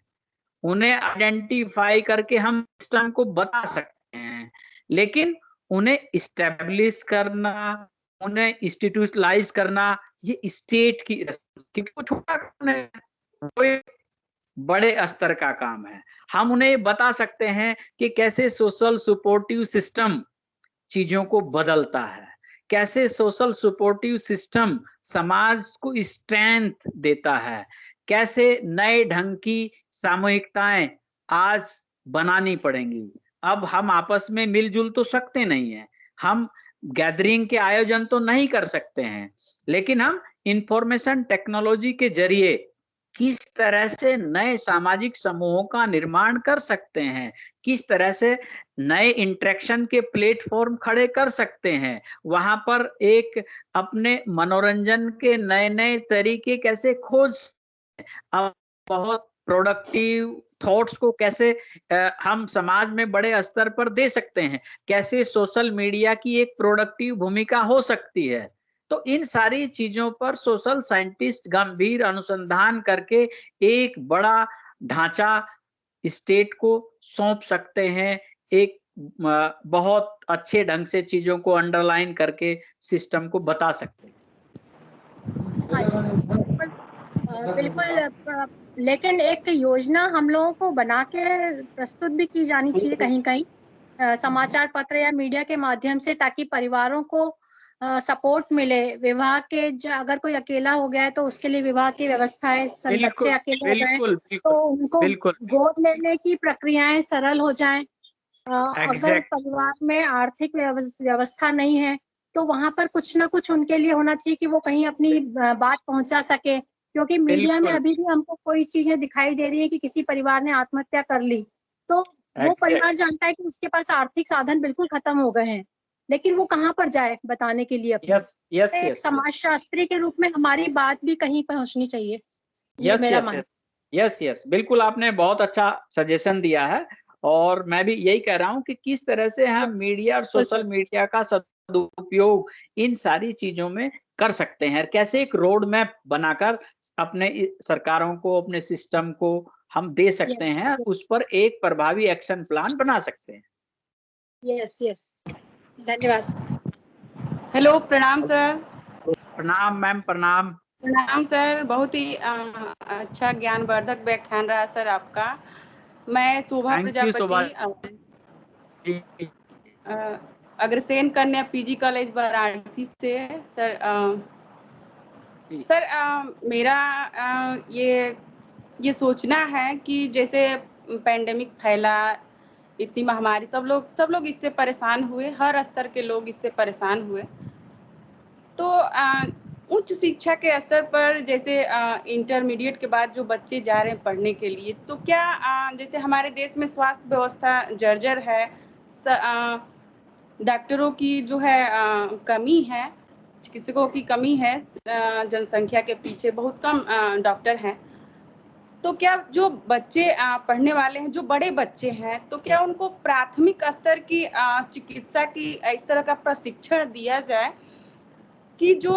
उन्हें आइडेंटिफाई करके हम सिस्टम को बता सकते हैं, लेकिन उन्हें इस्टेब्लिश करना, उन्हें इंस्टीट्यूशनलाइज करना, ये स्टेट की, क्योंकि वो छोटा काम है, वो बड़े स्तर का काम है। हम उन्हें बता सकते हैं कि कैसे सोशल सपोर्टिव सिस्टम चीजों को बदलता है, कैसे सोशल सपोर्टिव सिस्टम समाज को स्ट्रेंथ देता है, कैसे नए ढंग की सामूहिकताएं आज बनानी पड़ेंगी। अब हम आपस में मिलजुल तो सकते नहीं हैं, हम गैदरिंग के आयोजन तो नहीं कर सकते हैं, लेकिन हम इंफॉर्मेशन टेक्नोलॉजी के जरिए किस तरह से नए सामाजिक समूहों का निर्माण कर सकते हैं, किस तरह से नए इंटरेक्शन के प्लेटफॉर्म खड़े कर सकते हैं, वहां पर एक अपने मनोरंजन के नए नए तरीके कैसे खोज। अब बहुत प्रोडक्टिव थॉट्स को कैसे हम समाज में बड़े स्तर पर दे सकते हैं, कैसे सोशल मीडिया की एक प्रोडक्टिव भूमिका हो सकती है। तो इन सारी चीजों पर सोशल साइंटिस्ट गंभीर अनुसंधान करके एक बड़ा ढांचा स्टेट को सौंप सकते हैं, एक बहुत अच्छे ढंग से चीजों को अंडरलाइन करके सिस्टम को बता सकते हैं। हाँ जी, बिल्कुल लेकिन एक योजना हम लोगों को बना के प्रस्तुत भी की जानी चाहिए कहीं कहीं समाचार पत्र या मीडिया के माध्यम से, ताकि परिवारों को सपोर्ट मिले। विवाह के अगर कोई अकेला हो गया है तो उसके लिए विवाह की व्यवस्था है, बच्चे अकेले हो गए तो उनको गोद लेने की प्रक्रियाएं सरल हो जाएं। अगर परिवार में आर्थिक व्यवस्था नहीं है तो वहां पर कुछ ना कुछ उनके लिए होना चाहिए कि वो कहीं अपनी बात पहुंचा सके, क्योंकि मीडिया में अभी भी हमको कोई चीजें दिखाई दे रही है कि किसी परिवार ने आत्महत्या कर ली, तो वो परिवार जानता है कि उसके पास आर्थिक साधन बिल्कुल खत्म हो गए हैं, लेकिन वो कहाँ पर जाए बताने के लिए अपने। एक समाजशास्त्री के रूप में हमारी बात भी कहीं पहुंचनी चाहिए, ये मेरा मानना। यस, बिल्कुल आपने बहुत अच्छा सजेशन दिया है, और मैं भी यही कह रहा हूँ कि किस तरह से हम मीडिया और सोशल मीडिया का सदुपयोग इन सारी चीजों में कर सकते हैं, कैसे एक रोड मैप बनाकर अपने सरकारों को, अपने सिस्टम को हम दे सकते हैं, उस पर एक प्रभावी एक्शन प्लान बना सकते हैं। यस, धन्यवाद। हेलो, प्रणाम सर। प्रणाम मैम, प्रणाम। प्रणाम सर, बहुत ही अच्छा ज्ञानवर्धक व्याख्यान रहा सर आपका। मैं शोभा प्रजापति अग्रसेन कन्या पीजी कॉलेज वाराणसी से सर। सर मेरा ये सोचना है कि जैसे पैंडेमिक फैला, इतनी महामारी, सब लोग इससे परेशान हुए, हर स्तर के लोग इससे परेशान हुए। तो उच्च शिक्षा के स्तर पर जैसे इंटरमीडिएट के बाद जो बच्चे जा रहे हैं पढ़ने के लिए, तो क्या जैसे हमारे देश में स्वास्थ्य व्यवस्था जर्जर है, डॉक्टरों की जो है कमी है, चिकित्सकों की कमी है, जनसंख्या के पीछे बहुत कम डॉक्टर हैं। तो क्या जो बच्चे पढ़ने वाले हैं, जो बड़े बच्चे हैं, तो क्या उनको प्राथमिक स्तर की चिकित्सा की इस तरह का प्रशिक्षण दिया जाए कि जो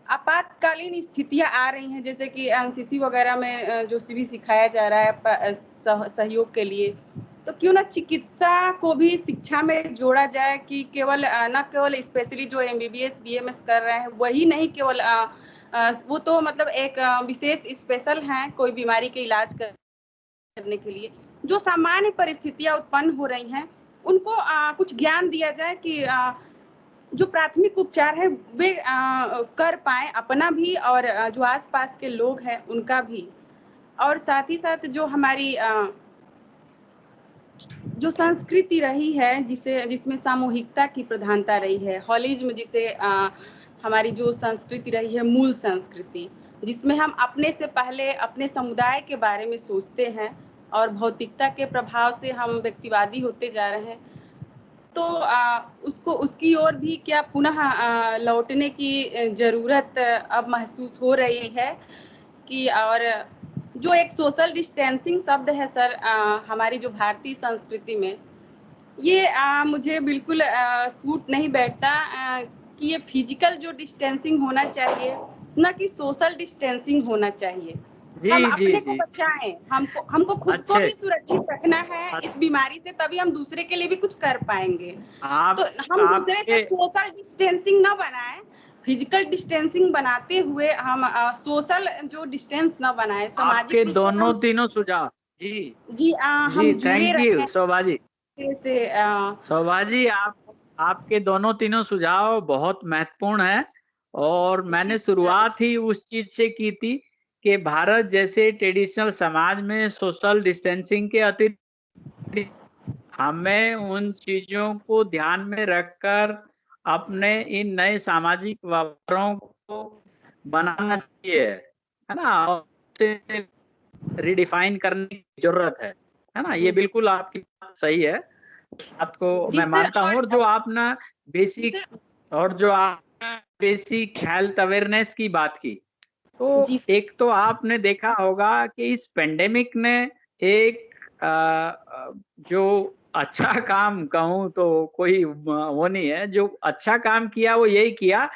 आपातकालीन स्थितियां आ रही हैं, जैसे कि एनसीसी वगैरह में जो भी सिखाया जा रहा है सहयोग के लिए, तो क्यों ना चिकित्सा को भी शिक्षा में जोड़ा जाए कि केवल न केवल स्पेशली जो एमबीबीएस बीएमएस कर रहे हैं वही नहीं, केवल वो तो मतलब एक विशेष स्पेशल हैं कोई बीमारी के इलाज करने के लिए, जो सामान्य परिस्थितियां उत्पन्न हो रही हैं उनको कुछ ज्ञान दिया जाए कि जो प्राथमिक उपचार है वे कर पाए, अपना भी और जो आसपास के लोग हैं उनका भी। और साथ ही साथ जो हमारी जो संस्कृति रही है, जिसमें सामूहिकता की प्रधानता रही है, हॉलिज्म जिसे हमारी जो संस्कृति रही है, मूल संस्कृति, जिसमें हम अपने से पहले अपने समुदाय के बारे में सोचते हैं और भौतिकता के प्रभाव से हम व्यक्तिवादी होते जा रहे हैं, तो उसकी ओर भी क्या पुनः लौटने की जरूरत अब महसूस हो रही है कि, और जो एक सोशल डिस्टेंसिंग शब्द है सर हमारी जो भारतीय संस्कृति में, ये मुझे बिल्कुल सूट नहीं बैठता कि ये फिजिकल जो डिस्टेंसिंग होना चाहिए, न कि सोशल डिस्टेंसिंग होना चाहिए। हम अपने को बचाएं, हमको खुद को भी सुरक्षित रखना है इस बीमारी से, तभी हम दूसरे के लिए भी कुछ कर पाएंगे। तो हम दूसरे से सोशल डिस्टेंसिंग ना बनाएं, फिजिकल डिस्टेंसिंग बनाते हुए हम सोशल जो डिस्टेंस ना बनाएं, सामाजिक। आपके दोनों तीनों सुझाव जी हम जुड़े रहे शोभा जी। शोभा जी आपके दोनों तीनों सुझाव बहुत महत्वपूर्ण है, और मैंने शुरुआत ही उस चीज से की थी कि भारत जैसे ट्रेडिशनल समाज में सोशल डिस्टेंसिंग के अतिरिक्त हमें उन चीजों को ध्यान में रखकर अपने इन नए सामाजिक व्यवहारों को बनाना चाहिए, है ना, रिडिफाइन करने की जरूरत है ना। ये बिल्कुल आपकी बात सही है, आपको मैं मानता हूँ। और जो आपने बेसिक हेल्थ अवेयरनेस की बात की, तो जी एक तो आपने देखा होगा कि इस पेंडेमिक ने एक जो अच्छा काम कहूँ तो कोई वो नहीं है, जो अच्छा काम किया वो यही किया,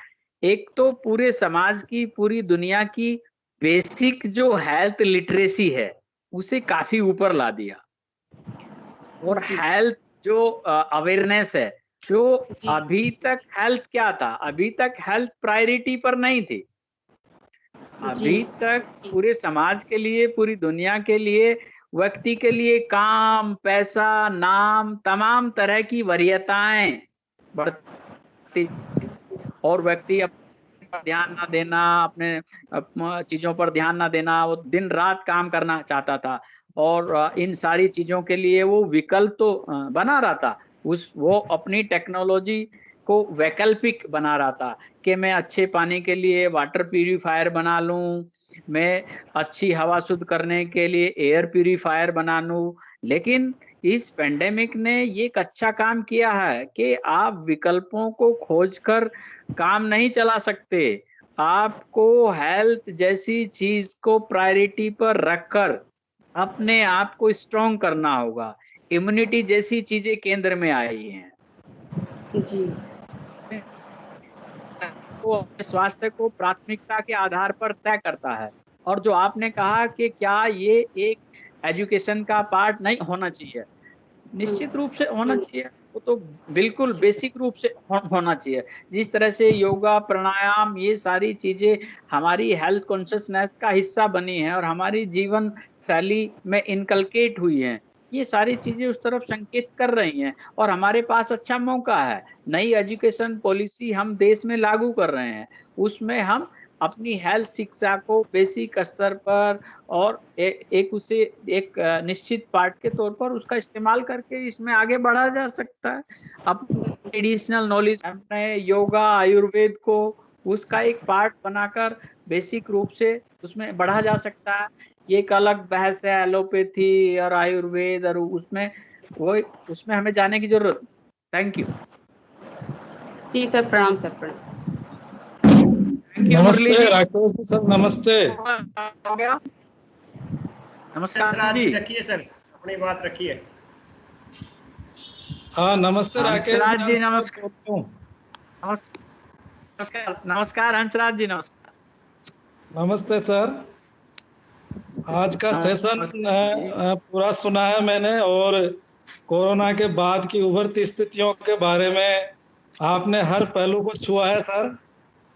एक तो पूरे समाज की, पूरी दुनिया की बेसिक जो हेल्थ लिटरेसी है, उसे काफ़ी ऊपर ला दिया। और जी हेल्थ जो अवेयरनेस है, जो जी अभी तक हेल्थ क्या था? अभी तक हेल्थ प्रायोरिटी पर नहीं थी। जी अभी तक पूरे समाज के लिए, पूरी दुनिया के लिए, व्यक्ति के लिए काम, पैसा, नाम, तमाम तरह की वरीयताएं बढ़ती और व्यक्ति अपने पर ध्यान ना देना, अपने चीजों पर ध्यान ना देना, वो दिन रात काम करना चाहता था और इन सारी चीजों के लिए वो विकल्प तो बना रहा था। वो अपनी टेक्नोलॉजी को वैकल्पिक बना रहा था कि मैं अच्छे पानी के लिए वाटर प्यूरिफायर बना लूं, मैं अच्छी हवा शुद्ध करने के लिए एयर प्यूरिफायर बना लूं। लेकिन इस पेंडेमिक ने ये एक अच्छा काम किया है कि आप विकल्पों को खोजकर काम नहीं चला सकते। आपको हेल्थ जैसी चीज को प्रायोरिटी पर रखकर अपने आप को स्ट्रॉन्ग करना होगा। इम्यूनिटी जैसी चीजें केंद्र में आई हैं। जी वो अपने स्वास्थ्य को प्राथमिकता के आधार पर तय करता है। और जो आपने कहा कि क्या ये एक एजुकेशन का पार्ट नहीं होना चाहिए, निश्चित रूप से होना चाहिए। वो तो बिल्कुल बेसिक रूप से होना चाहिए। जिस तरह से योगा, प्राणायाम, ये सारी चीजें हमारी हेल्थ कॉन्शियसनेस का हिस्सा बनी है और हमारी जीवन शैली में इनकलकेट हुई हैं, ये सारी चीजें उस तरफ संकेत कर रही हैं। और हमारे पास अच्छा मौका है, नई एजुकेशन पॉलिसी हम देश में लागू कर रहे हैं, उसमें हम अपनी हेल्थ शिक्षा को बेसिक स्तर पर और एक निश्चित पार्ट के तौर पर उसका इस्तेमाल करके इसमें आगे बढ़ा जा सकता है। अपने एडिशनल नॉलेज, अपने योगा, आयुर्वेद को उसका एक पार्ट बनाकर बेसिक रूप से उसमें बढ़ा जा सकता है। ये एक अलग बहस है, एलोपैथी और आयुर्वेद, और उसमें हमें जाने की जरूरत। Thank you. जी सर, प्रणाम सर, प्रणाम। थैंक यू मुरली नमस्ते जी। राकेश जी सर, नमस्ते। हो गया। नमस्कार हंसराज जी। जी रखिए सर, अपनी बात रखिए। हाँ नमस्ते राकेश हंसराज जी, जी। नमस्कार। नमस्कार नमस्कार हंसराज जी, नमस्कार। नमस्ते सर। आज का सेशन जी। पूरा सुना है मैंने, और कोरोना के बाद की उभरती स्थितियों के बारे में आपने हर पहलू को छुआ है सर।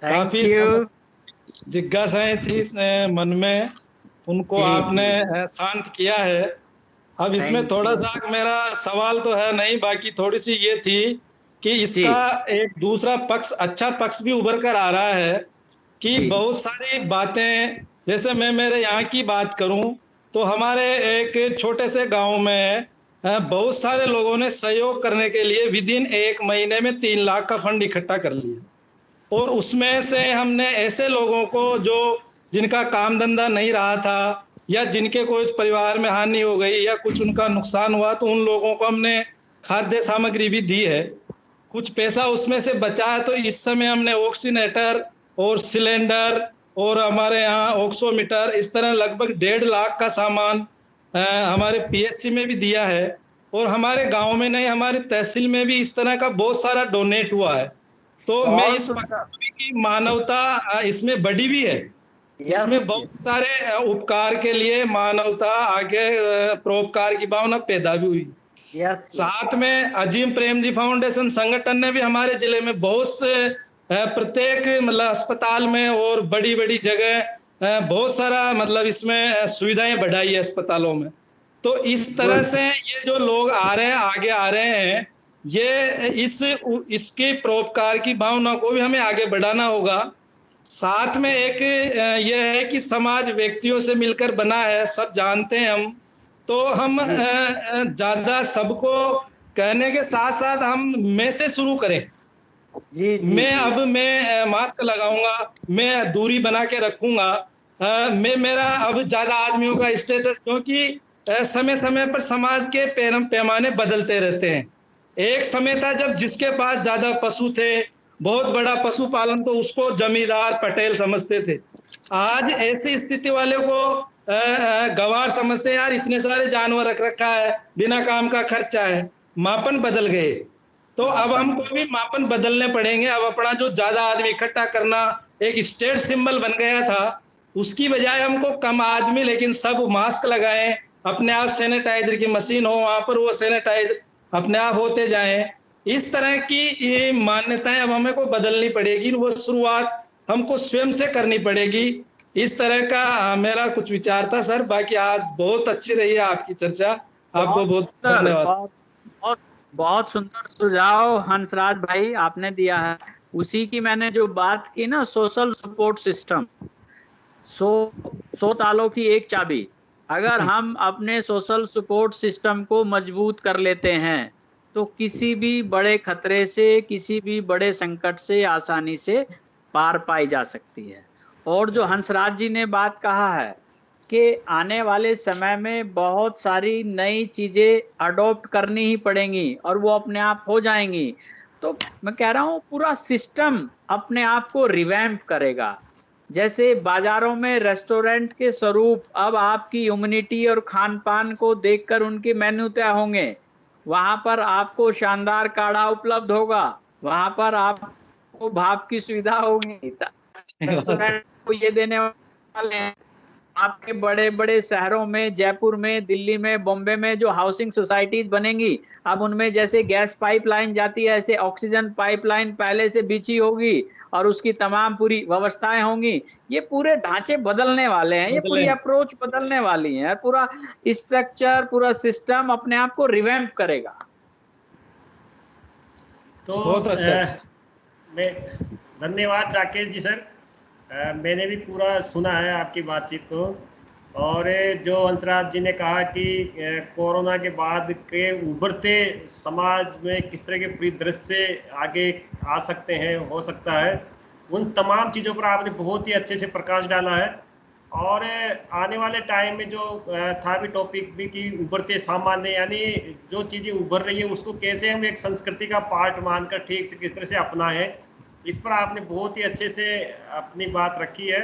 थैंक काफी यू। जिज्ञासाएं थी मन में, उनको जी आपने जी। शांत किया है। अब इसमें थैंक थोड़ा यू। सा मेरा सवाल तो है नहीं, बाकी थोड़ी सी ये थी कि जी इसका एक दूसरा पक्ष, अच्छा पक्ष भी उभर कर आ रहा है कि जी बहुत सारी बातें, जैसे मैं मेरे यहाँ की बात करूं तो हमारे एक छोटे से गांव में बहुत सारे लोगों ने सहयोग करने के लिए विदिन 1 महीने में 3 लाख का फंड इकट्ठा कर लिया। और उसमें से हमने ऐसे लोगों को जो जिनका काम धंधा नहीं रहा था, या जिनके कोई परिवार में हानि हो गई या कुछ उनका नुकसान हुआ, तो उन लोगों को हमने खाद्य सामग्री भी दी है। कुछ पैसा उसमें से बचा है, तो इस समय हमने ऑक्सीनेटर और सिलेंडर और हमारे यहाँ ऑक्सोमीटर, इस तरह लगभग 1.5 लाख का सामान हमारे पीएससी में भी दिया है। और हमारे गांव में नहीं, हमारी तहसील में भी इस तरह का बहुत सारा डोनेट हुआ है। तो मैं इस बहुत पक्ष की मानवता इसमें बड़ी भी है। इसमें यस बहुत सारे उपकार के लिए मानवता आगे परोपकार की भावना पैदा भी हुई। यस। साथ में अजीम प्रेम जी फाउंडेशन संगठन ने भी हमारे जिले में बहुत से प्रत्येक मतलब अस्पताल में और बड़ी बड़ी जगह बहुत सारा मतलब इसमें सुविधाएं बढ़ाई है अस्पतालों में। तो इस तरह से ये जो लोग आ रहे हैं, आगे आ रहे हैं, ये इसके परोपकार की भावना को भी हमें आगे बढ़ाना होगा। साथ में एक ये है कि समाज व्यक्तियों से मिलकर बना है, सब जानते हैं हम। तो हम ज्यादा सबको कहने के साथ साथ हम मैं से शुरू करें। जी जी मैं मास्क लगाऊंगा, मैं दूरी बना के रखूंगा, मैं मेरा अब ज्यादा आदमियों का स्टेटस, क्योंकि समय समय पर समाज के पैमाने बदलते रहते हैं। एक समय था जब जिसके पास ज्यादा पशु थे, बहुत बड़ा पशुपालन, तो उसको जमींदार पटेल समझते थे। आज ऐसी स्थिति वाले को गवार समझते हैं, यार इतने सारे जानवर रख रखा है, बिना काम का खर्चा है। मापन बदल गए, तो अब हमको भी मापन बदलने पड़ेंगे। अब अपना जो ज्यादा आदमी इकट्ठा करना एक स्टेट सिंबल बन गया था, उसकी बजाय हमको कम आदमी लेकिन सब मास्क लगाएं, अपने आप सैनिटाइजर की मशीन हो वहां पर, वो सैनिटाइज अपने आप होते जाएं। इस तरह की ये मान्यताएं अब हमें को बदलनी पड़ेगी, वो शुरुआत हमको स्वयं से करनी पड़ेगी। इस तरह का मेरा कुछ विचार था सर। बाकी आज बहुत अच्छी रही है आपकी चर्चा, आपको बहुत धन्यवाद। बहुत बहुत सुंदर सुझाव हंसराज भाई आपने दिया है। उसी की मैंने जो बात की ना, सोशल सपोर्ट सिस्टम, 100 तालों की एक चाबी। अगर हम अपने सोशल सपोर्ट सिस्टम को मजबूत कर लेते हैं तो किसी भी बड़े खतरे से, किसी भी बड़े संकट से आसानी से पार पाई जा सकती है। और जो हंसराज जी ने बात कहा है कि आने वाले समय में बहुत सारी नई चीजें अडॉप्ट करनी ही पड़ेंगी और वो अपने आप हो जाएंगी, तो मैं कह रहा हूँ पूरा सिस्टम अपने आप को रिवैम्प करेगा। जैसे बाजारों में रेस्टोरेंट के स्वरूप अब आपकी इम्यूनिटी और खान पान को देखकर उनके मेन्यू तय होंगे। वहां पर आपको शानदार काढ़ा उपलब्ध होगा, वहां पर आपको भाप की सुविधा होगी। रेस्टोरेंट को ये देने वाले हैं। आपके बड़े बड़े शहरों में, जयपुर में, दिल्ली में, बॉम्बे में जो हाउसिंग सोसाइटीज बनेंगी, अब उनमें जैसे गैस पाइपलाइन जाती है ऐसे ऑक्सीजन पाइपलाइन पहले से बिछी होगी और उसकी तमाम पूरी व्यवस्थाएं होंगी। ये पूरे ढांचे बदलने वाले हैं, ये पूरी अप्रोच बदलने वाली है, पूरा स्ट्रक्चर, पूरा सिस्टम अपने आप को रिवैम्प करेगा। तो मैं धन्यवाद राकेश जी सर। मैंने भी पूरा सुना है आपकी बातचीत को। और जो हंसराज जी ने कहा कि कोरोना के बाद के उभरते समाज में किस तरह के परिदृश्य आगे आ सकते हैं, हो सकता है, उन तमाम चीज़ों पर आपने बहुत ही अच्छे से प्रकाश डाला है। और आने वाले टाइम में जो था भी टॉपिक भी कि उभरते सामान्य, यानी जो चीज़ें उभर रही है उसको कैसे हम एक संस्कृति का पार्ट मानकर ठीक से किस तरह से अपनाएं, इस पर आपने बहुत ही अच्छे से अपनी बात रखी है।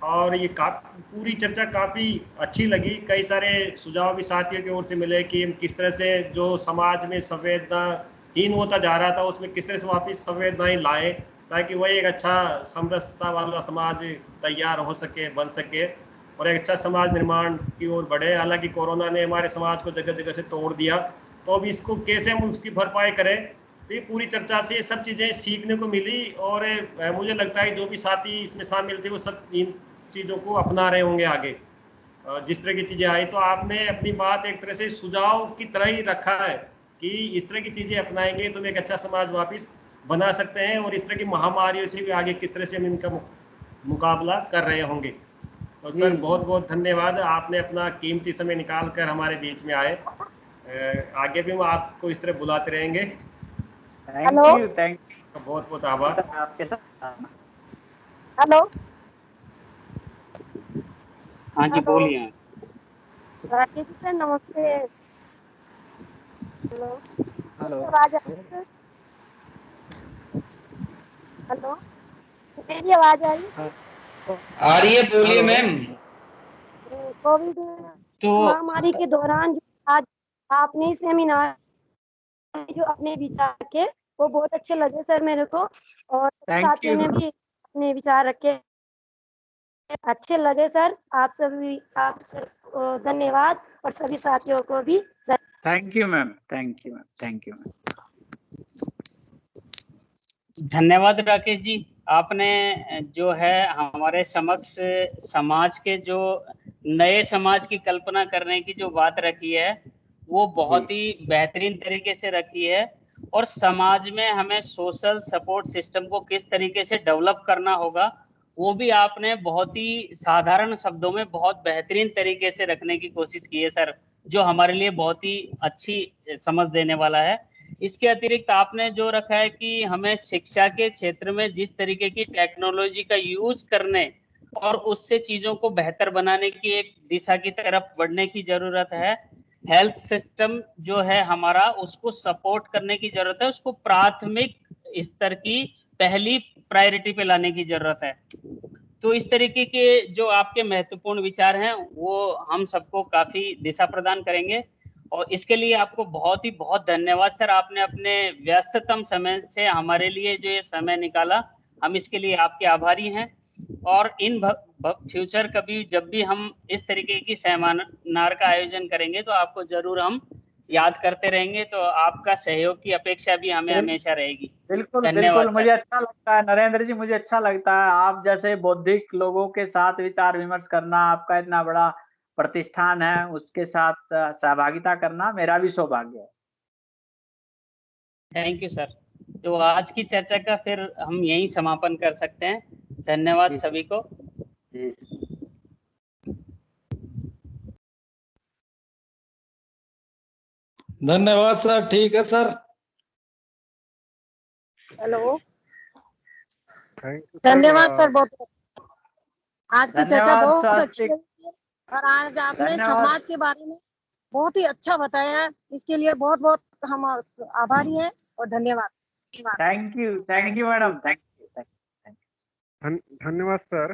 और ये पूरी चर्चा काफ़ी अच्छी लगी। कई सारे सुझाव भी साथियों की ओर से मिले कि हम किस तरह से जो समाज में संवेदनाहीन होता जा रहा था उसमें किस तरह से वापस संवेदनाएं लाएं, ताकि वही एक अच्छा समरसता वाला समाज तैयार हो सके, बन सके और एक अच्छा समाज निर्माण की ओर बढ़े। हालांकि कोरोना ने हमारे समाज को जगह जगह से तोड़ दिया, तो अब इसको कैसे हम उसकी भरपाई करें, तो ये पूरी चर्चा से ये सब चीज़ें सीखने को मिली। और मुझे लगता है जो भी साथी इसमें शामिल थे वो सब इन चीज़ों को अपना रहे होंगे आगे। जिस तरह की चीज़ें आई, तो आपने अपनी बात एक तरह से सुझाव की तरह ही रखा है कि इस तरह की चीज़ें अपनाएंगे तो एक अच्छा समाज वापस बना सकते हैं और इस तरह की महामारियों से भी आगे किस तरह से हम इनका मुकाबला कर रहे होंगे। तो सर बहुत बहुत धन्यवाद, आपने अपना कीमती समय निकाल कर हमारे बीच में आए। आगे भी हम आपको इस तरह बुलाते रहेंगे। थैंक यू, बहुत बहुत आभार आपके साथ। हेलो, हाँ जी बोलिए। राकेश जी सर नमस्ते। हेलो हेलो, आवाज आ रही है सर? हेलो, मेरी आवाज आ रही है सर? आ रही है, बोलिए मैम। कोविड महामारी के दौरान जो आज आपने सेमिनार जो अपने विचार रखे वो बहुत अच्छे लगे सर मेरे को, और साथियों ने भी अपने विचार रखे अच्छे लगे सर। आप सर धन्यवाद और सभी साथियों को भी thank you ma'am, thank you ma'am, thank you ma'am. धन्यवाद राकेश जी। आपने जो है हमारे समक्ष समाज के जो नए समाज की कल्पना करने की जो बात रखी है वो बहुत ही बेहतरीन तरीके से रखी है। और समाज में हमें सोशल सपोर्ट सिस्टम को किस तरीके से डेवलप करना होगा वो भी आपने बहुत ही साधारण शब्दों में बहुत बेहतरीन तरीके से रखने की कोशिश की है सर, जो हमारे लिए बहुत ही अच्छी समझ देने वाला है। इसके अतिरिक्त आपने जो रखा है कि हमें शिक्षा के क्षेत्र में जिस तरीके की टेक्नोलॉजी का यूज करने और उससे चीजों को बेहतर बनाने की एक दिशा की तरफ बढ़ने की जरूरत है। हेल्थ सिस्टम जो है हमारा उसको सपोर्ट करने की जरूरत है, उसको प्राथमिक स्तर की पहली प्रायोरिटी पे लाने की जरूरत है। तो इस तरीके के जो आपके महत्वपूर्ण विचार हैं वो हम सबको काफी दिशा प्रदान करेंगे और इसके लिए आपको बहुत धन्यवाद सर। आपने अपने व्यस्ततम समय से हमारे लिए जो ये समय निकाला, हम इसके लिए आपके आभारी हैं। और इन फ्यूचर कभी जब भी हम इस तरीके की सेमिनार का आयोजन करेंगे तो आपको जरूर हम याद करते रहेंगे। तो आपका सहयोग की अपेक्षा भी हमें हमेशा रहेगी। बिल्कुल धन्यवाद बिल्कुल, मुझे सर। अच्छा लगता है नरेंद्र जी, मुझे अच्छा लगता है आप जैसे बौद्धिक लोगों के साथ विचार विमर्श करना, आपका इतना बड़ा प्रतिष्ठान है उसके साथ सहभागिता करना मेरा भी सौभाग्य है। Thank you sir. तो आज की चर्चा का फिर हम यहीं समापन कर सकते हैं। धन्यवाद सभी को। जी। धन्यवाद सर। ठीक है सर। हेलो, थैंक यू धन्यवाद सर। बहुत आज की चर्चा धन्यवाद बहुत अच्छी स्वास्तिक। रही है और आज आपने धन्यवाद। समाज के बारे में बहुत ही अच्छा बताया। इसके लिए बहुत बहुत हम आभारी हैं और धन्यवाद। Thank you madam, thank you. धन्यवाद सर।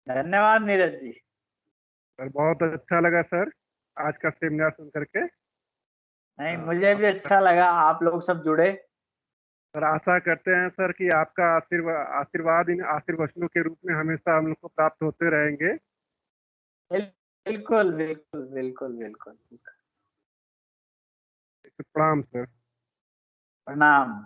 धन्यवाद नीरज जी। सर बहुत अच्छा लगा सर आज का सेमिनार सुन करके। नहीं, मुझे भी अच्छा लगा आप लोग सब जुड़े। सर आशा करते हैं सर कि आपका आशीर्वाद इन आशीर्वचनों के रूप में हमेशा हम लोग को प्राप्त होते रहेंगे। बिल्कुल बिल्कुल बिल्कुल बिल्कुल। प्रणाम सर। प्रणाम।